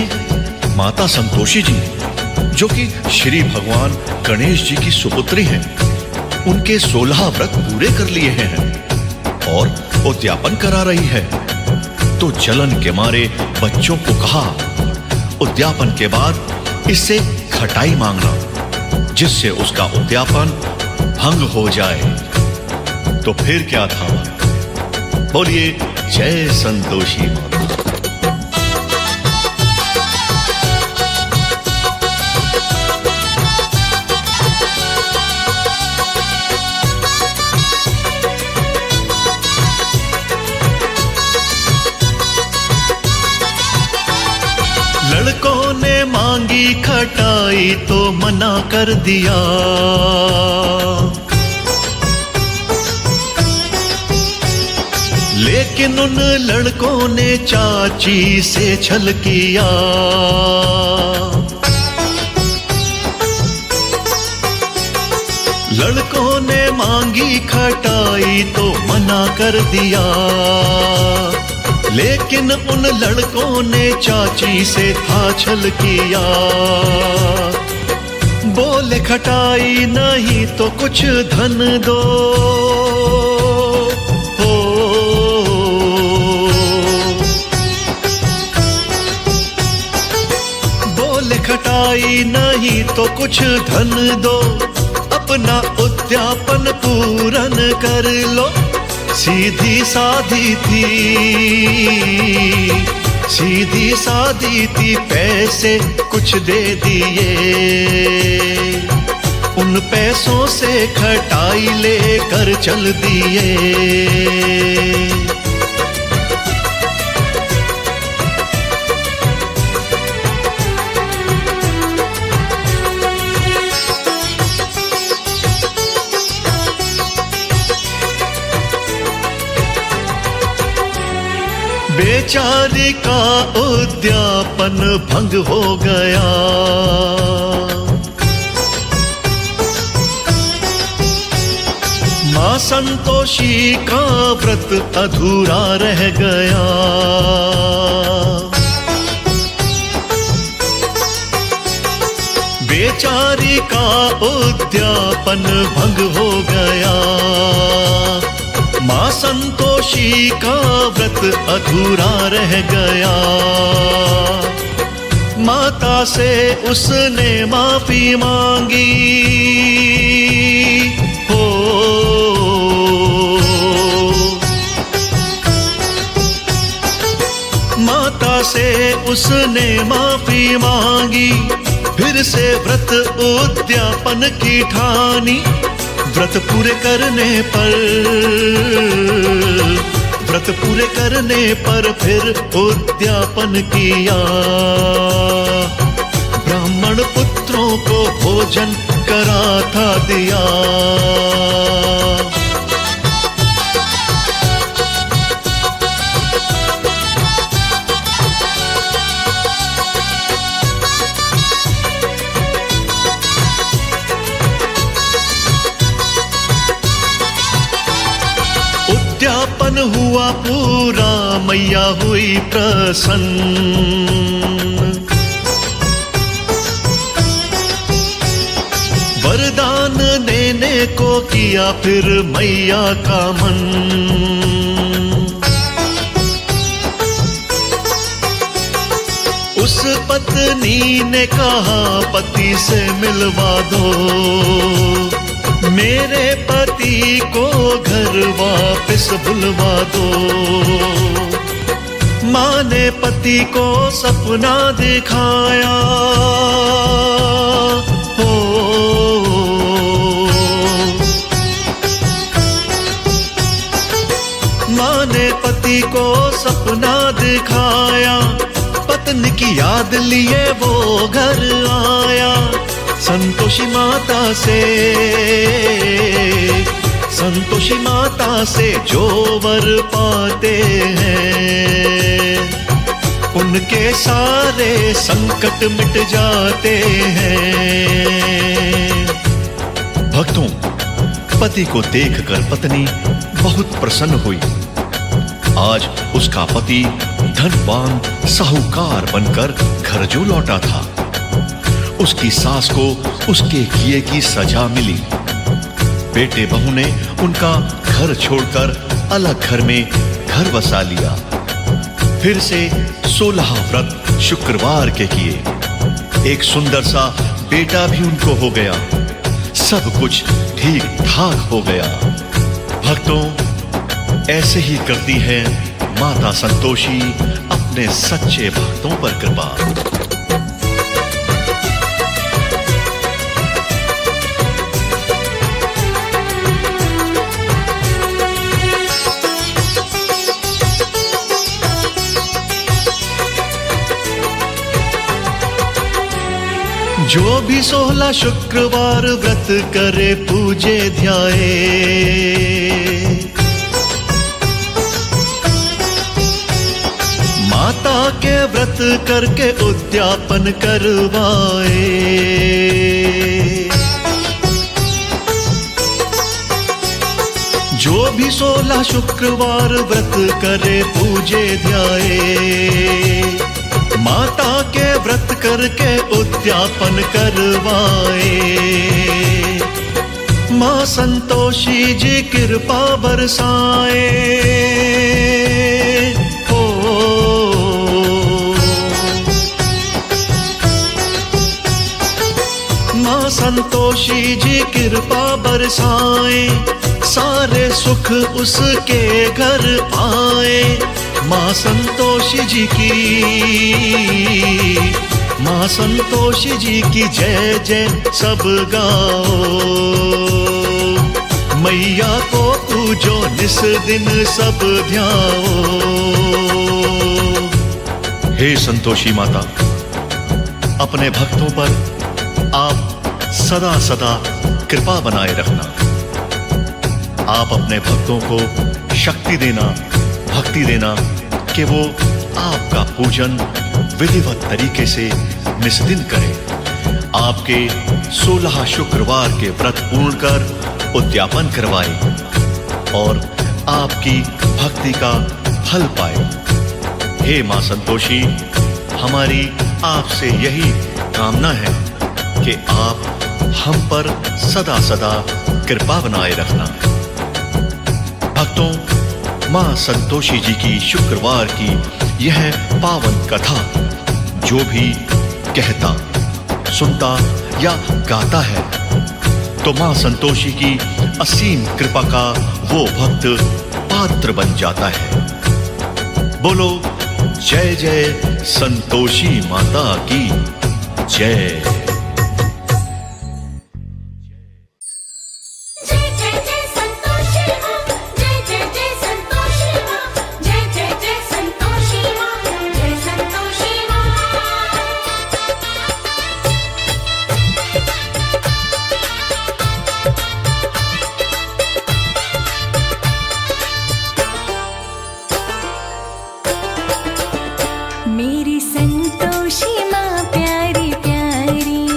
माता संतोषी जी, जो कि श्री भगवान गणेश जी की सुपुत्री हैं, उनके 16 व्रत पूरे कर लिए हैं और उद्यापन करा रही है। तो जलन के मारे बच्चों को कहा, उद्यापन के बाद इससे खटाई मांगना, जिससे उसका उद्यापन भंग हो जाए। तो फिर क्या था? बोलिए जय संतोषी माता। लड़कों ने मांगी खटाई तो मना कर दिया, लेकिन उन लड़कों ने चाची से छल किया। लड़कों ने मांगी खटाई तो मना कर दिया, लेकिन उन लड़कों ने चाची से था छल किया। बोले खटाई नहीं तो कुछ धन दो, बोले खटाई नहीं तो कुछ धन दो, अपना उद्यापन पूरन कर लो। सीधी सादी थी, सीधी सादी थी, पैसे कुछ दे दिए, उन पैसों से खटाई लेकर चल दिए। बेचारी का उद्यापन भंग हो गया, मां संतोषी का व्रत अधूरा रह गया। बेचारी का उद्यापन भंग हो गया, मां संतोषी का व्रत अधूरा रह गया। माता से उसने माफी मांगी, हो माता से उसने माफी मांगी, फिर से व्रत उद्यापन की ठानी। व्रत पूरे करने पर फिर उद्यापन किया। ब्राह्मण पुत्रों को भोजन करा था दिया। उद्यापन हुआ पूरा, मैया हुई प्रसन्न। वरदान देने को किया फिर मैया का मन। उस पत्नी ने कहा पति से मिलवा दो, मेरे पति को घर वापस बुलवा दो। माँ ने पति को सपना दिखाया, हो माँ ने पति को सपना दिखाया। पत्नी की याद लिए वो घर आया। संतोषी माता से जो वर पाते हैं, उनके सारे संकट मिट जाते हैं। भक्तों, पति को देखकर पत्नी बहुत प्रसन्न हुई। आज उसका पति धनवान साहूकार बनकर घर जो लौटा था, उसकी सास को उसके किए की सजा मिली। बेटे बहू ने उनका घर छोड़कर अलग घर में घर बसा लिया। फिर से 16 व्रत शुक्रवार के किए। एक सुंदर सा बेटा भी उनको हो गया। सब कुछ ठीक ठाक हो गया। भक्तों, ऐसे ही करती है माता संतोषी अपने सच्चे भक्तों पर कृपा। जो भी 16 शुक्रवार व्रत करे पूजे ध्याए, माता के व्रत करके उद्यापन करवाए। जो भी 16 शुक्रवार व्रत करे पूजे ध्याए, माता के व्रत करके उद्यापन करवाए। माँ संतोषी जी कृपा बरसाए। हो माँ संतोषी जी कृपा बरसाए, सारे सुख उसके घर आए। माँ संतोषी जी की, माँ संतोषी जी की जय जय सब गाओ। मैया को पूजो निस दिन सब ध्याओ। हे संतोषी माता, अपने भक्तों पर आप सदा सदा कृपा बनाए रखना। आप अपने भक्तों को शक्ति देना, भक्ति देना कि वो आपका पूजन विधिवत तरीके से निस्दिन करें। आपके 16 शुक्रवार के व्रत पूर्ण कर उद्यापन करवाए और आपकी भक्ति का फल पाए। हे मां संतोषी, हमारी आपसे यही कामना है कि आप हम पर सदा सदा कृपा बनाए रखना। भक्तों, मां संतोषी जी की शुक्रवार की यह पावन कथा जो भी कहता, सुनता या गाता है, तो मां संतोषी की असीम कृपा का वो भक्त पात्र बन जाता है। बोलो जय जय संतोषी माता की जय। मेरी संतोषी माँ प्यारी प्यारी,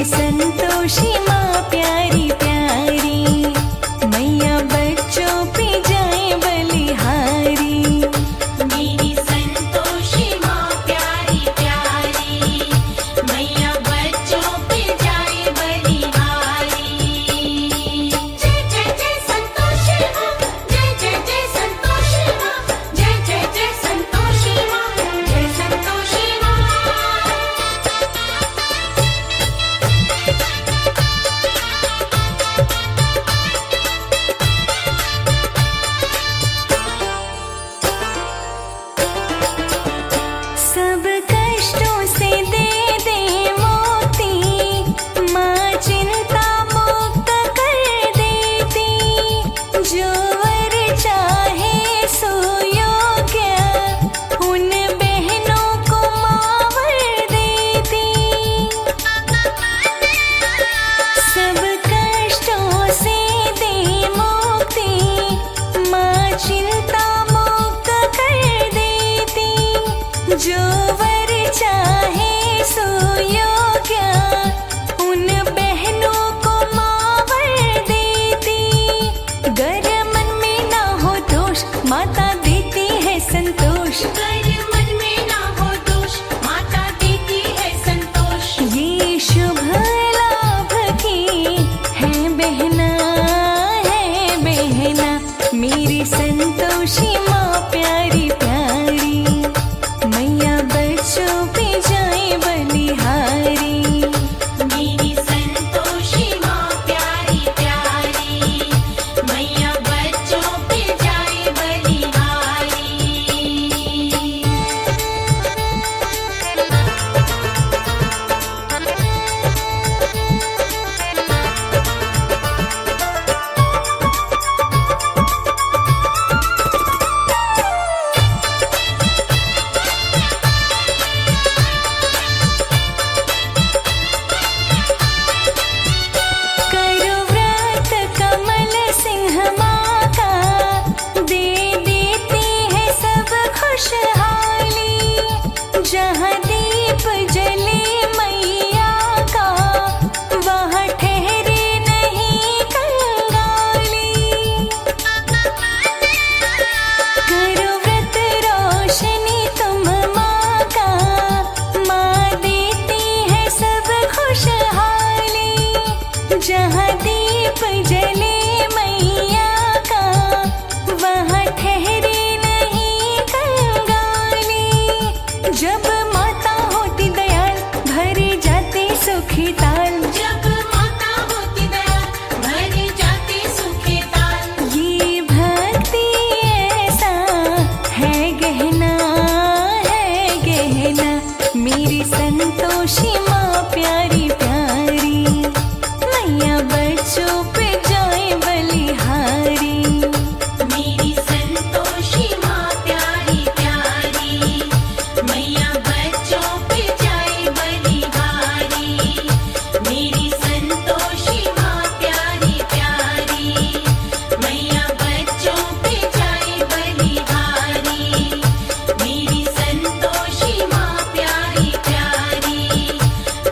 मेरी संतोषी माँ प्यारी प्यारी, मैया बच्चों पे जाए बलिहारी। मेरी संतोषी माँ प्यारी प्यारी, मैया बच्चों पे जाए बलिहारी। जय जय जय संतोषी माँ, जय जय जय संतोषी माँ, जय जय जय संतोषी माँ, जय संतोषी माँ। सब कष्टों से दे दे मुक्ति, माँ चिंता मुक्त कर देती। जो वर चाहे सो योग्य, उन बहनों को माँ वर देती। सब कष्टों से दे मुक्ति, माँ चिंता मुक्त कर देती। जो वर चाहे सो योग्य, उन बहनों को माँ वर देती। गर मन में ना हो दोष, माता देती है संतोष। अगर मन में ना हो दोष, माता देती है संतोष। ये शुभ लाभ की है बहना, मेरी संतोषी माँ प्यारी प्यारी, मैया बच्चों पे जाए बलिहारी। मेरी संतोषी माँ प्यारी प्यारी, मैया बच्चों पे जाए बलिहारी। करो व्रत कमल सिंह माँ का, दे देती है सब खुशहाली। जहाँ दीप जले मैया का, वहाँ ठहरे नहीं कंगाली। करो व्रत रोशनी तुम माँ का, माँ देती है सब खुशहाली। जहाँ दीप जले मैया का, वहाँ ठहरे नहीं कंगाली। जब माता होती दयाल, भरे जाते सुखी ताल। जब माता होती दयाल, भरे जाते सुखे ताल। ये भक्ति ऐसा है गहना, मेरी संतोषी माँ प्यारी प्यारी, मैया बच्चों पे जाए बलिहारी। मेरी संतोषी माँ प्यारी प्यारी, मैया बच्चों पे जाए बलिहारी। मेरी संतोषी माँ प्यारी प्यारी, मैया बच्चों पे जाए बलिहारी। मेरी संतोषी माँ प्यारी प्यारी,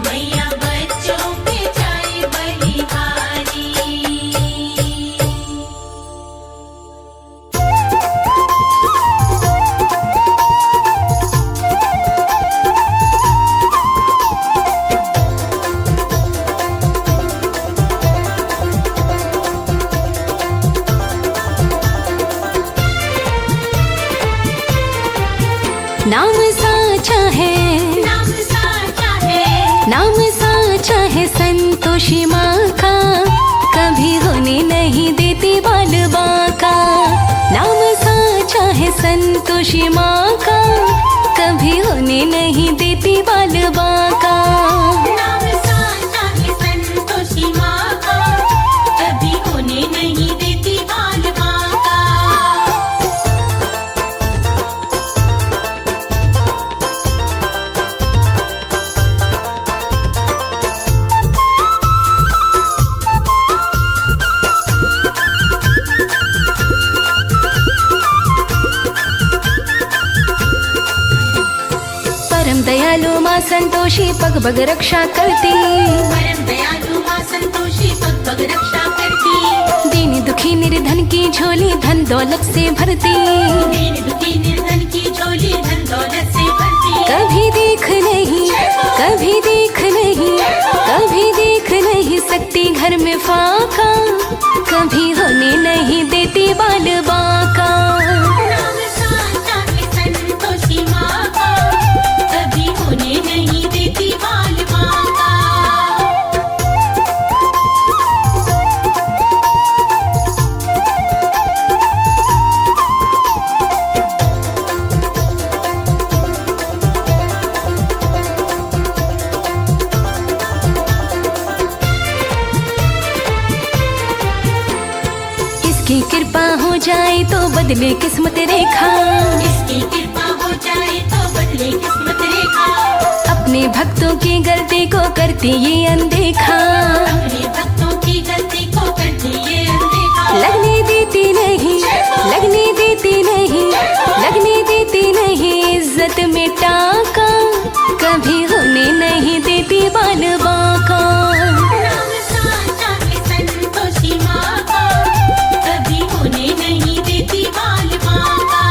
मैया बच्चों पे जाए बलिहारी। नाम साचा है, नाम साचा है, नाम साचा है संतोषी माँ का, कभी होने नहीं देती बाल बाका। नाम साचा है संतोषी माँ का, कभी होने नहीं देती बाल बाका। नाम साचा है संतोषी माँ का, कभी होने नहीं देती बाल बाका। परम दयालु माँ माँ संतोषी पग पग रक्षा करती, परम दयालु माँ संतोषी पग पग रक्षा करती। दीन दुखी निर्धन की झोली धन दौलत से भरती, दीन दुखी निर्धन की झोली धन दौलत से भरती। कभी देख नहीं, कभी देख नहीं, कभी देख नहीं सकती घर में फाका, कभी होने नहीं देती बाल बाका। नाम साचा है संतोषी माँ का, कभी होने नहीं देती बाल बाका। इसकी कृपा हो जाए तो बदले किस्मत रेखा, इसकी कृपा हो जाए तो बदले किस्मत रेखा। अपने भक्तों की गलती को करती ये अनदेखा, अपने भक्तों की गलती को करती ये अनदेखा। लगने देती नहीं, लगने देती नहीं, लगने देती नहीं इज्जत में टाका, कभी होने नहीं देती बाल बाका। नाम साचा है संतोषी माँ का, कभी होने नहीं देती बाल बाका।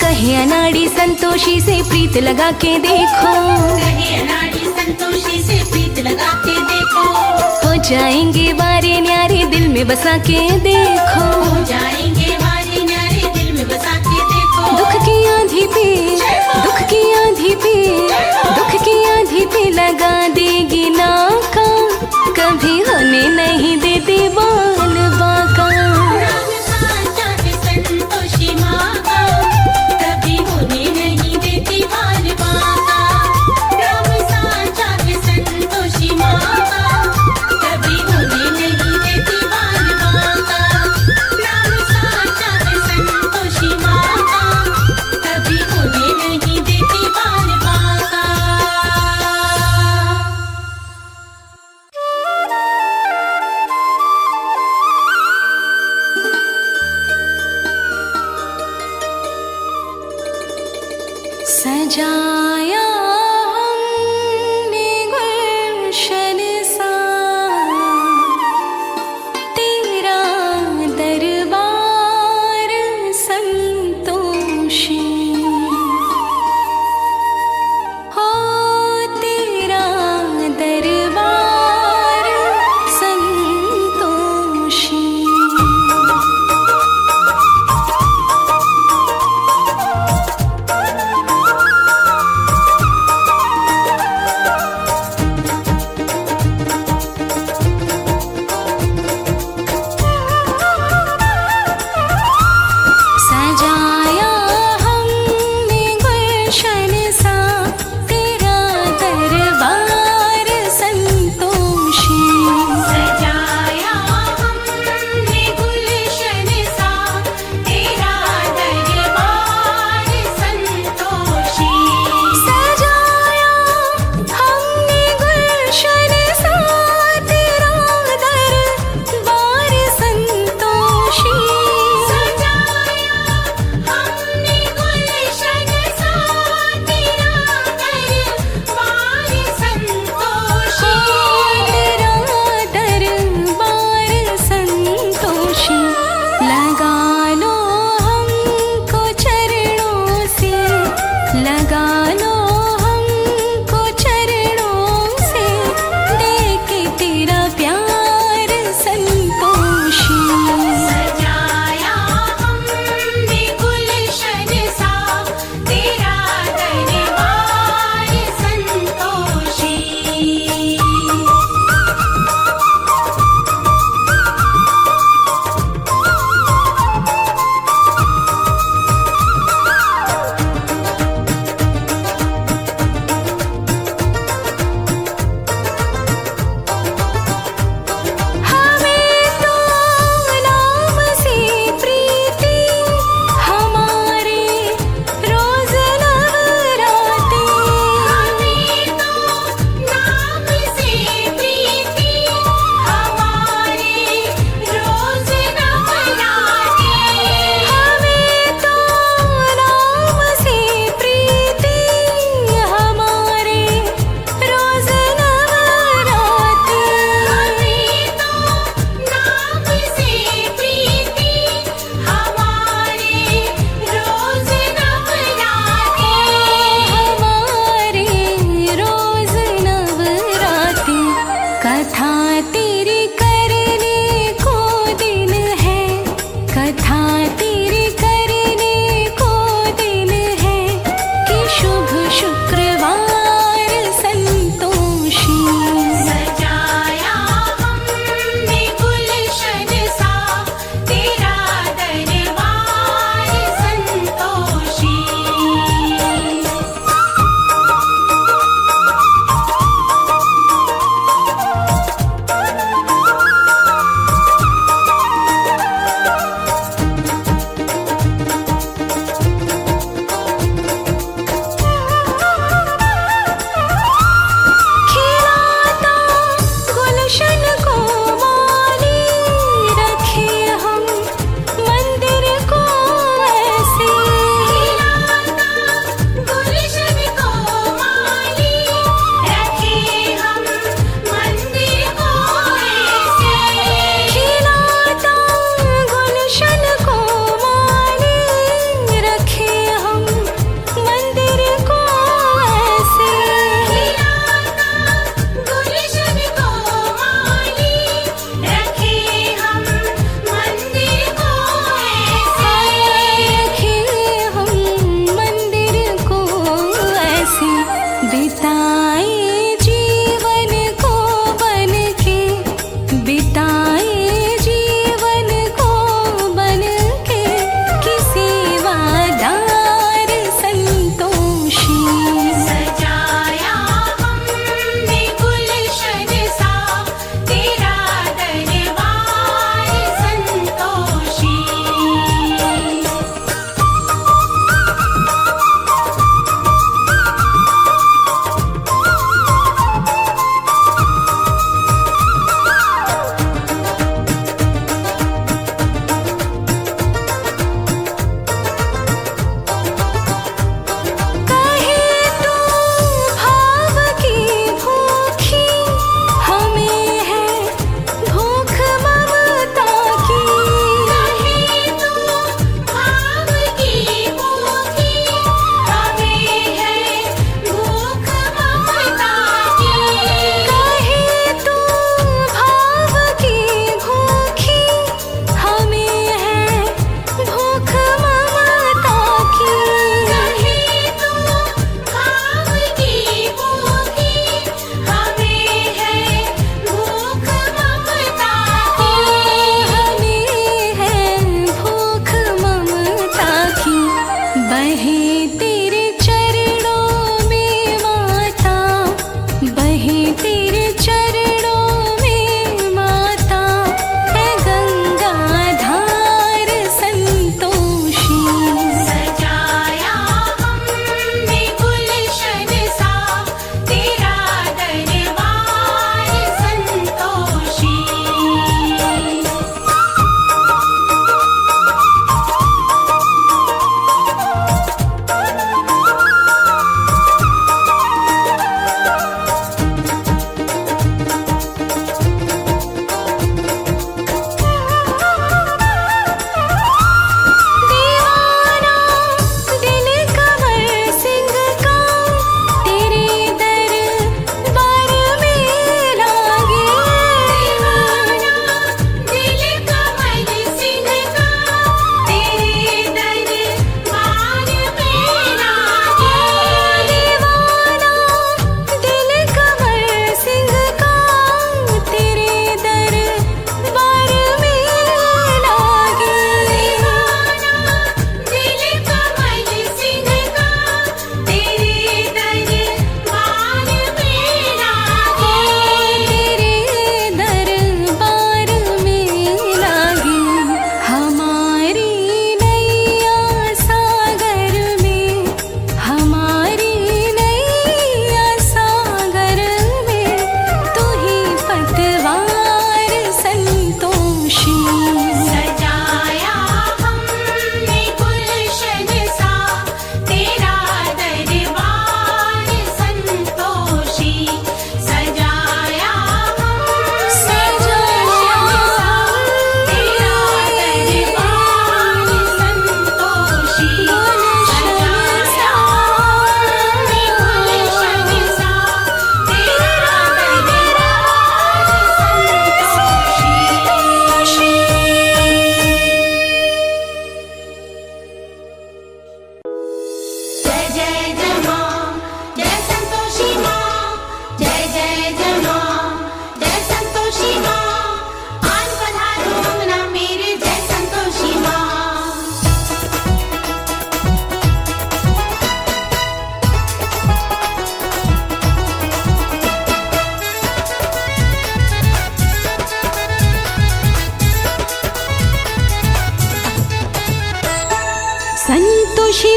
कहे अनाड़ी संतोषी से प्रीत लगा के देखो, कहे अनाड़ी संतोषी से प्रीत लगा के देखो। हो जाएंगे वारे न्यारे दिल में बसा के देखो, हो जाएंगे वारे न्यारे दिल में बसा के देखो। दुख की आंधी पे, दुख की आंधी पे, दुख की आंधी पे लगा देगी नाका, कभी होने नहीं देती बाल बाका। नाम साचा है संतोषी माँ का, कभी होने नहीं देती बाल बाका। नाम साचा है संतोषी माँ का, कभी होने नहीं देती बाल बाका। नाम साचा है संतोषी माँ का, कभी होने नहीं देती बाल बाका।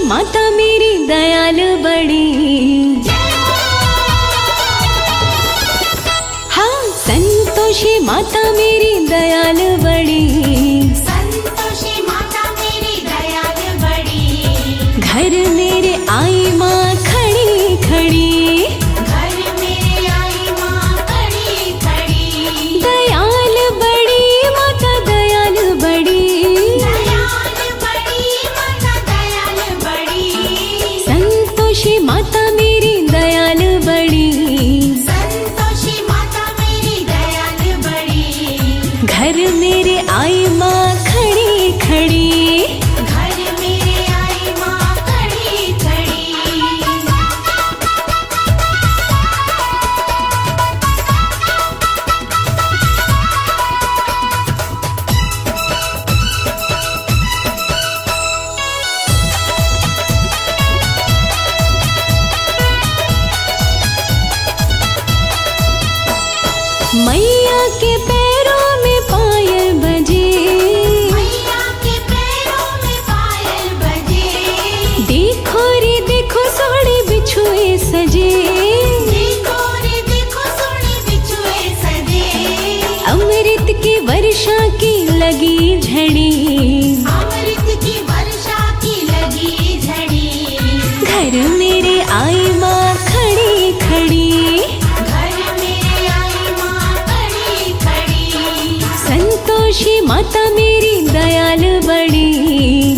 माता मेरी दयाल बड़ी। हाँ, संतोषी माता मेरी दयाल बड़ी। संतोषी माता मेरी दयाल बड़ी। घर मेरे आई माँ खड़ी खड़ी। घर मेरे आई माँ खड़ी खड़ी। दयाल बड़ी माता दयाल बड़ी। दयाल बड़ी माता दयाल बड़ी। संतोषी माता मेरी दयाल बड़ी। संतोषी माता मेरी दयाल बड़ी। घर मेरे आई माँ खड़ी खड़ी। घर मेरे आई माँ खड़ी खड़ी। मैया के पैरों में पायल बजे। मैया के पैरों में पायल बजे। देखो रे देखो सोहने बिछुए सजे। देखो रे देखो सोने बिछुए सजे। अमृत की वर्षा की लगी झड़ी। अमृत की वर्षा की लगी झड़ी। घर मेरे आई माँ खड़ी खड़ी। घर मेरे आई माँ खड़ी खड़ी। संतोषी माता मेरी दयाल बड़ी।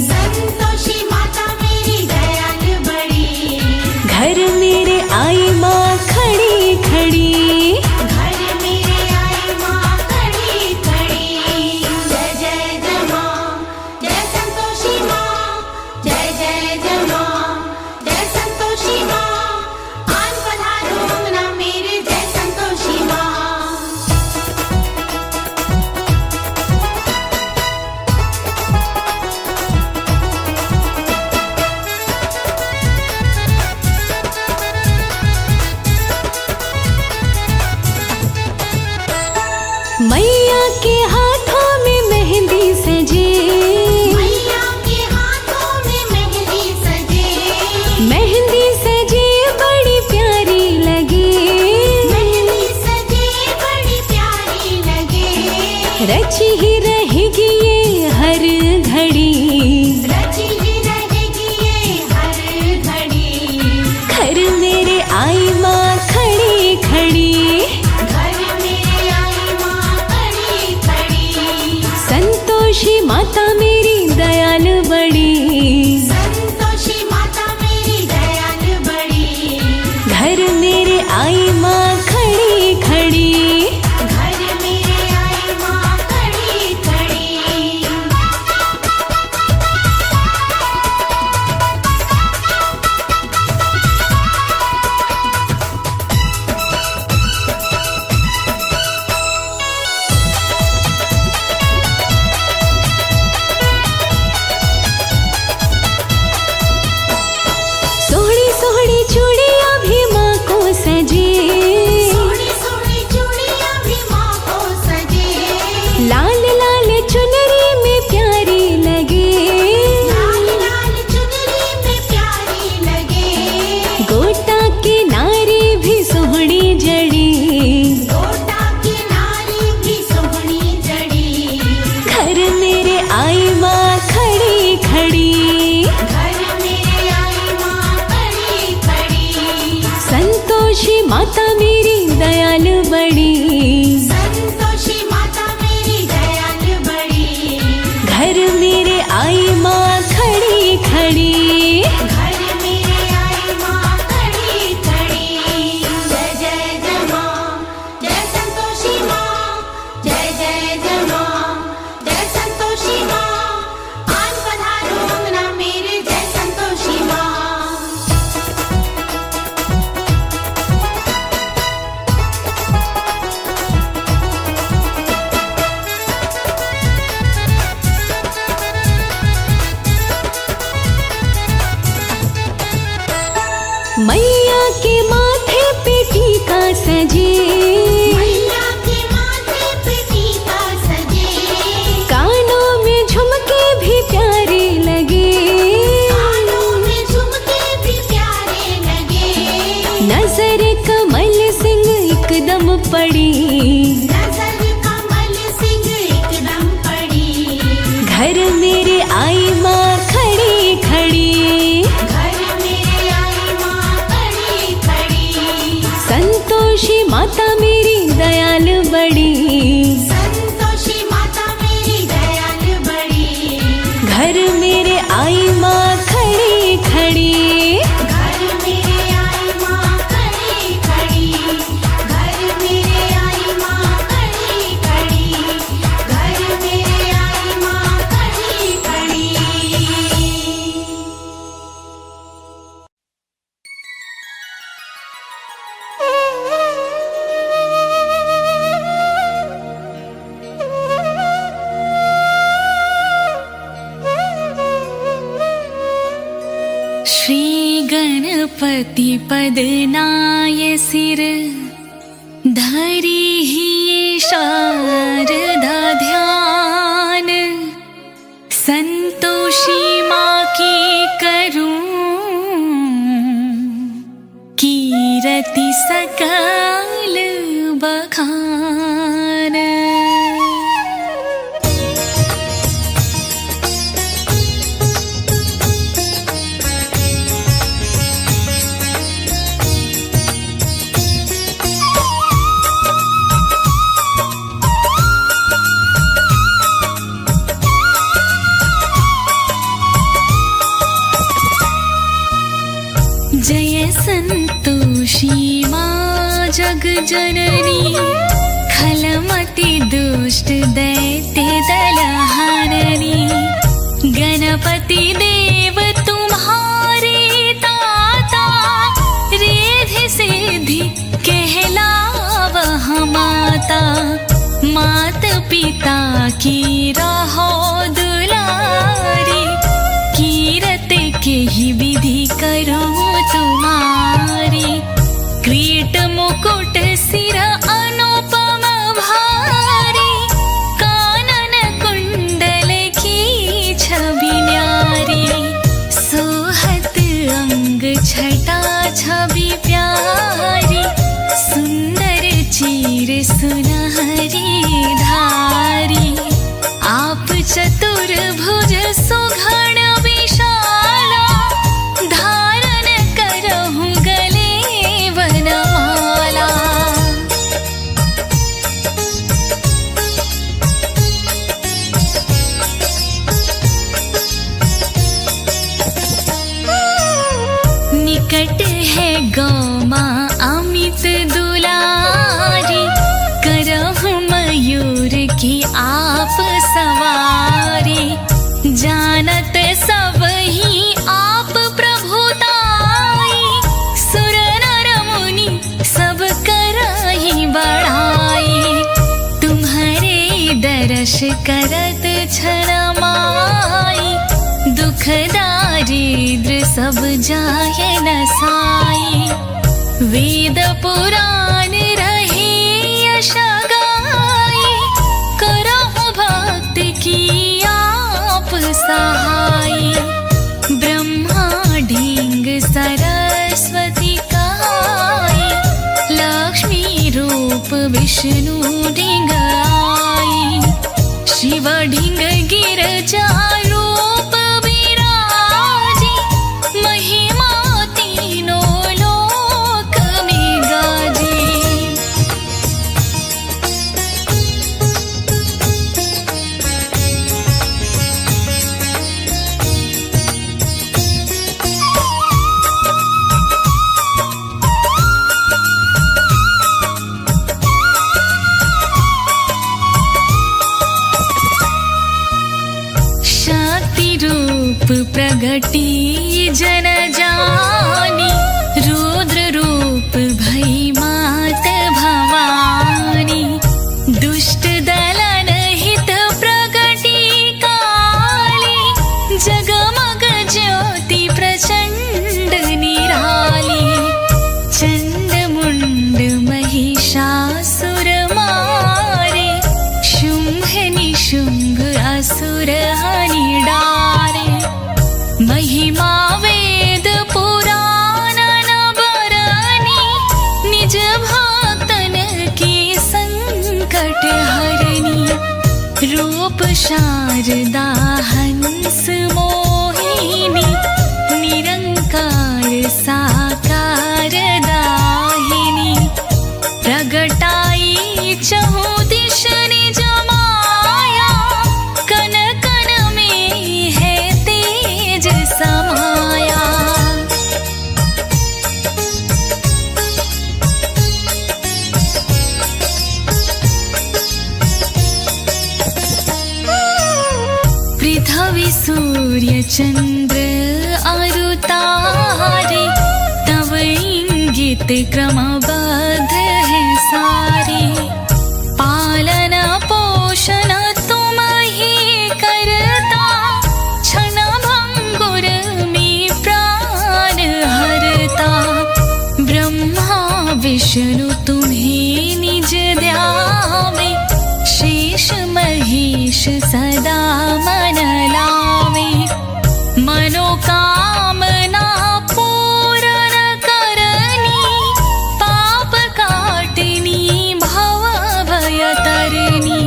संतोषी माता मेरी दयाल बड़ी। घर मेरे आई माँ खड़ी खड़ी। घर मेरे आई माँ खड़ी खड़ी। जय जय जय माँ, जय संतोषी माँ। जय जय जय माँ, जय संतोषी माँ। आज पधारो अंगना मेरे जय संतोषी माँ। मैया के हाथों में मेहंदी सजे। मैया के हाथों में मेहंदी सजे। मेहंदी सजे बड़ी प्यारी लगे। मेहंदी सजे बड़ी प्यारी लगे। रची ही रहेगी ये हर घड़ी। रची ही रहेगी ये हर घड़ी। घर मेरे आई माँ खड़ी खड़ी। घर मेरे आई माँ खड़ी खड़ी। संतोषी माता मेरी दयाल बड़ी। संतोषी माता मेरी दयाल बड़ी। घर मेरे आई माँ खड़ी खड़ी। घर मेरे आई माँ खड़ी खड़ी। सोहनी सोहनी चूड़ियाँ भी माँ को सजे। सोनी सोनी चूड़ियाँ भी माँ को सजे। लाल लाल चुनरी में प्यारी लगे। लाल लाल चुनरी में प्यारी लगे। गोटा के नारी भी सोहनी जड़ी। गोटा की नारी भी सोहनी जड़ी। घर मेरे आई माँ खड़ी खड़ी। घर मेरे आई माँ खड़ी खड़ी। संतोषी माता मेरी दयाल बड़ी। संतोषी माता मेरी दयाल बड़ी। घर मेरे आई माँ खड़ी खड़ी। घर मेरे आई माँ खड़ी खड़ी। जय जय जय माँ, जय संतोषी माँ। जय जय जय माँ, जय संतोषी माँ। आज पधारो अंगना मेरे जय संतोषी माँ। बड़ी, नजर कमल सिंह एकदम पड़ी, घर मेरे आई माँ खड़ी खड़ी, घर मेरे आई माँ खड़ी खड़ी, संतोषी माता मेरी दयाल बड़ी, संतोषी माता मेरी दयाल बड़ी, घर मेरे आई माँ खड़ी खड़ी, घर मेरे आई माँ खड़ी खड़ी, घर मेरे आई माँ खड़ी खड़ी, घर मेरे आई माँ खड़ी खड़ी। श्री गणपति पद नाय सिर, धरी ही शारदा ध्यान, संतोषी माँ की करूं कीरति सकल बखान। जय संतोषी माँ जग जननी, खलमति दुष्ट दैत्य दलहारनी, गणपति देव तुम्हारे ताता, रिद्धि सिद्धि कहलावह माता, मात पिता की रहो दुलारी, कीरत के ही विधि करो तुम्हारी, क्रीट मुकुट सिर अनुपम भारी, कानन कुंडल की छवि न्यारी, सोहत अंग छटा छवि प्यारी, सुंदर चीर सुनहरी धारी, आप चतुर्भुज सुघड़ विशाला, धारण करहु गले वनमाला। निकट है गौ माँ अमित दुलारी, करहु मयूर की आप सवारी, जानत सब ही आप प्रभुताई, सुर नर मुनि सब करहि बड़ाई, तुम्हारे दर्श करत क्षण माई, दुख दारिद्र सब जाए नसाई, वेद पुराण रहे यश गाई, करहु भक्त की आप सहाई, ब्रह्मा ढींग सरस्वती काई, लक्ष्मी रूप विष्णु ढींग आई, शिव ढींग गिरजा रूप विराजी, महिमा तीनों लोक में गाजी। प्रगटी जन जानी, रुद्र रूप भई मात भवानी, दुष्ट दलन हित प्रगटी काली, जगमग ज्योति प्रचंड निराली, चंड मुंड महिषासुर मारे, शुंभ निशुंभ असुर हनि डारे, महिमा वेद पुराण रूप शारदा हंस मोहिनी, निरंकार साकार दाहिनी, प्रगटाई चहु दिश निज माया, कन कन में है तेज समाया। पृथ्वी सूर्य चंद्र अरु तारे, तव इंगित क्रमबद्ध है सारे। पालन पोषण तुम ही करता, क्षण भंगुर में प्राण हरता। ब्रह्मा विष्णु तुम्हें निज ध्यावे, शेष महेश सदा मन लावे। मनोकामना पूर्ण करनी, पाप काटनी भव भय तरनी।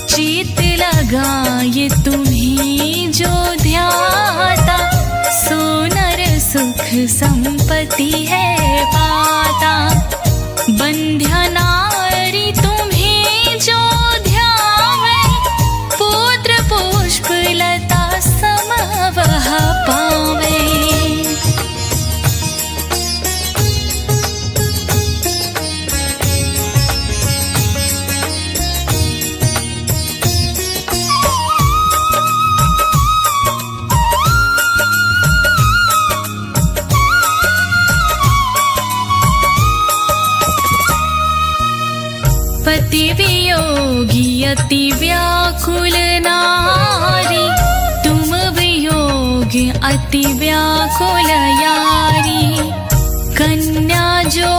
चित लगाए तुम्हें जो ध्याता, सो नर सुख संपत्ति है पाता। बंध्य नारी तुम्हें जो ध्यावे, पुत्र पुष्प लता सम वह पावे। पति वियोगी अति व्याकुल नारी, तुम वियोग अति व्याकुल यारी। कन्या जो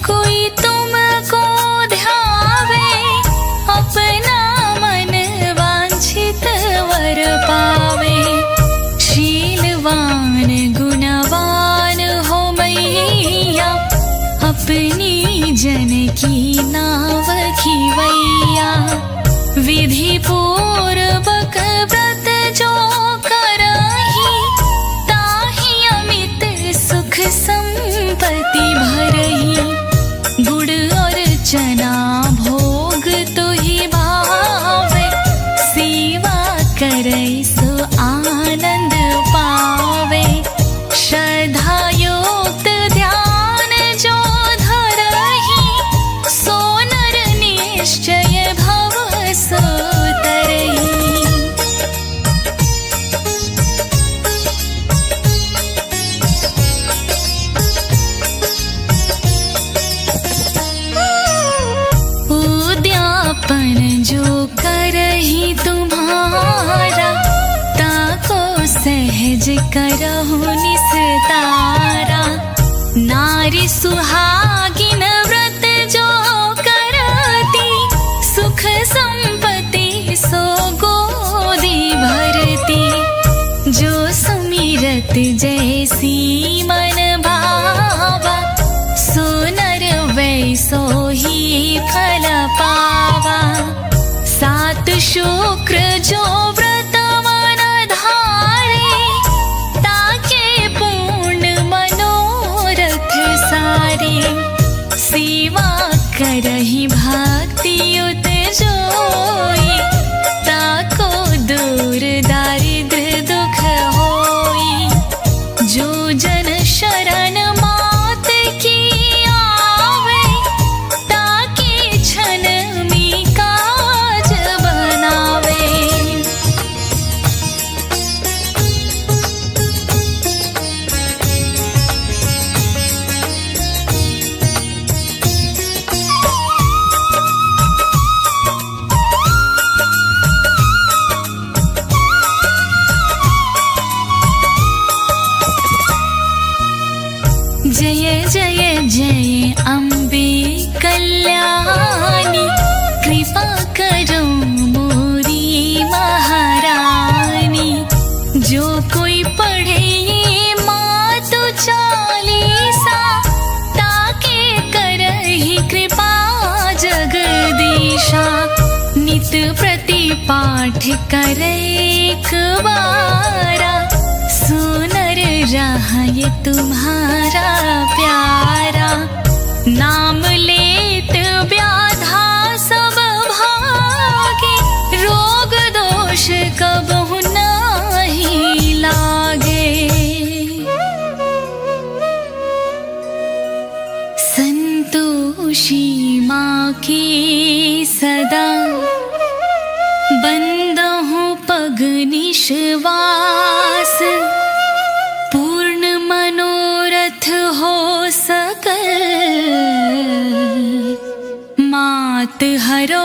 कोई तुमको ध्यावे, अपना मन वांछित वर पावे। शीलवान गुणवान हो मैया, अपनी जनकी नाव खिवैया। विधि पूर्वक व्रत जो करही, ताहि अमित सुख संपत्ति भरही। गुड़ और चना भोग तुहि भावे, सेवा करै सो आनंद पावे। श्रद्धा युक्त ध्यान जो धरही, सो नर निश्चय भव सो तरही। उद्यापन जो करही तुम्हारा, ताको सहज करहु निस्तारा। नारी सुहागिन व्रत जो करती, सुख संपत्ति सो गोदी भरती। जो सुमिरत जैसी मन भावा, सो नर वैसो ही फल पावा। सात शुक्र जो व्रत मन धारे, ताके पूर्ण मनोरथ सारे। सेवा करहि भक्ति युत जोई, ताको दूर दारिद्र दुख होई। जो जन शरण मात की आवे, ताके क्षण में काज बनावे। पाठ करे एक बारा, सुनर रहे तुम्हारा प्यारा। नाम लेत व्याधा सब भागे, रोग दोष कबहु नहीं लागे। संतोषी माँ की सदा बंदहु पग निश्वास, पूर्ण मनोरथ हो सकल, मात हरो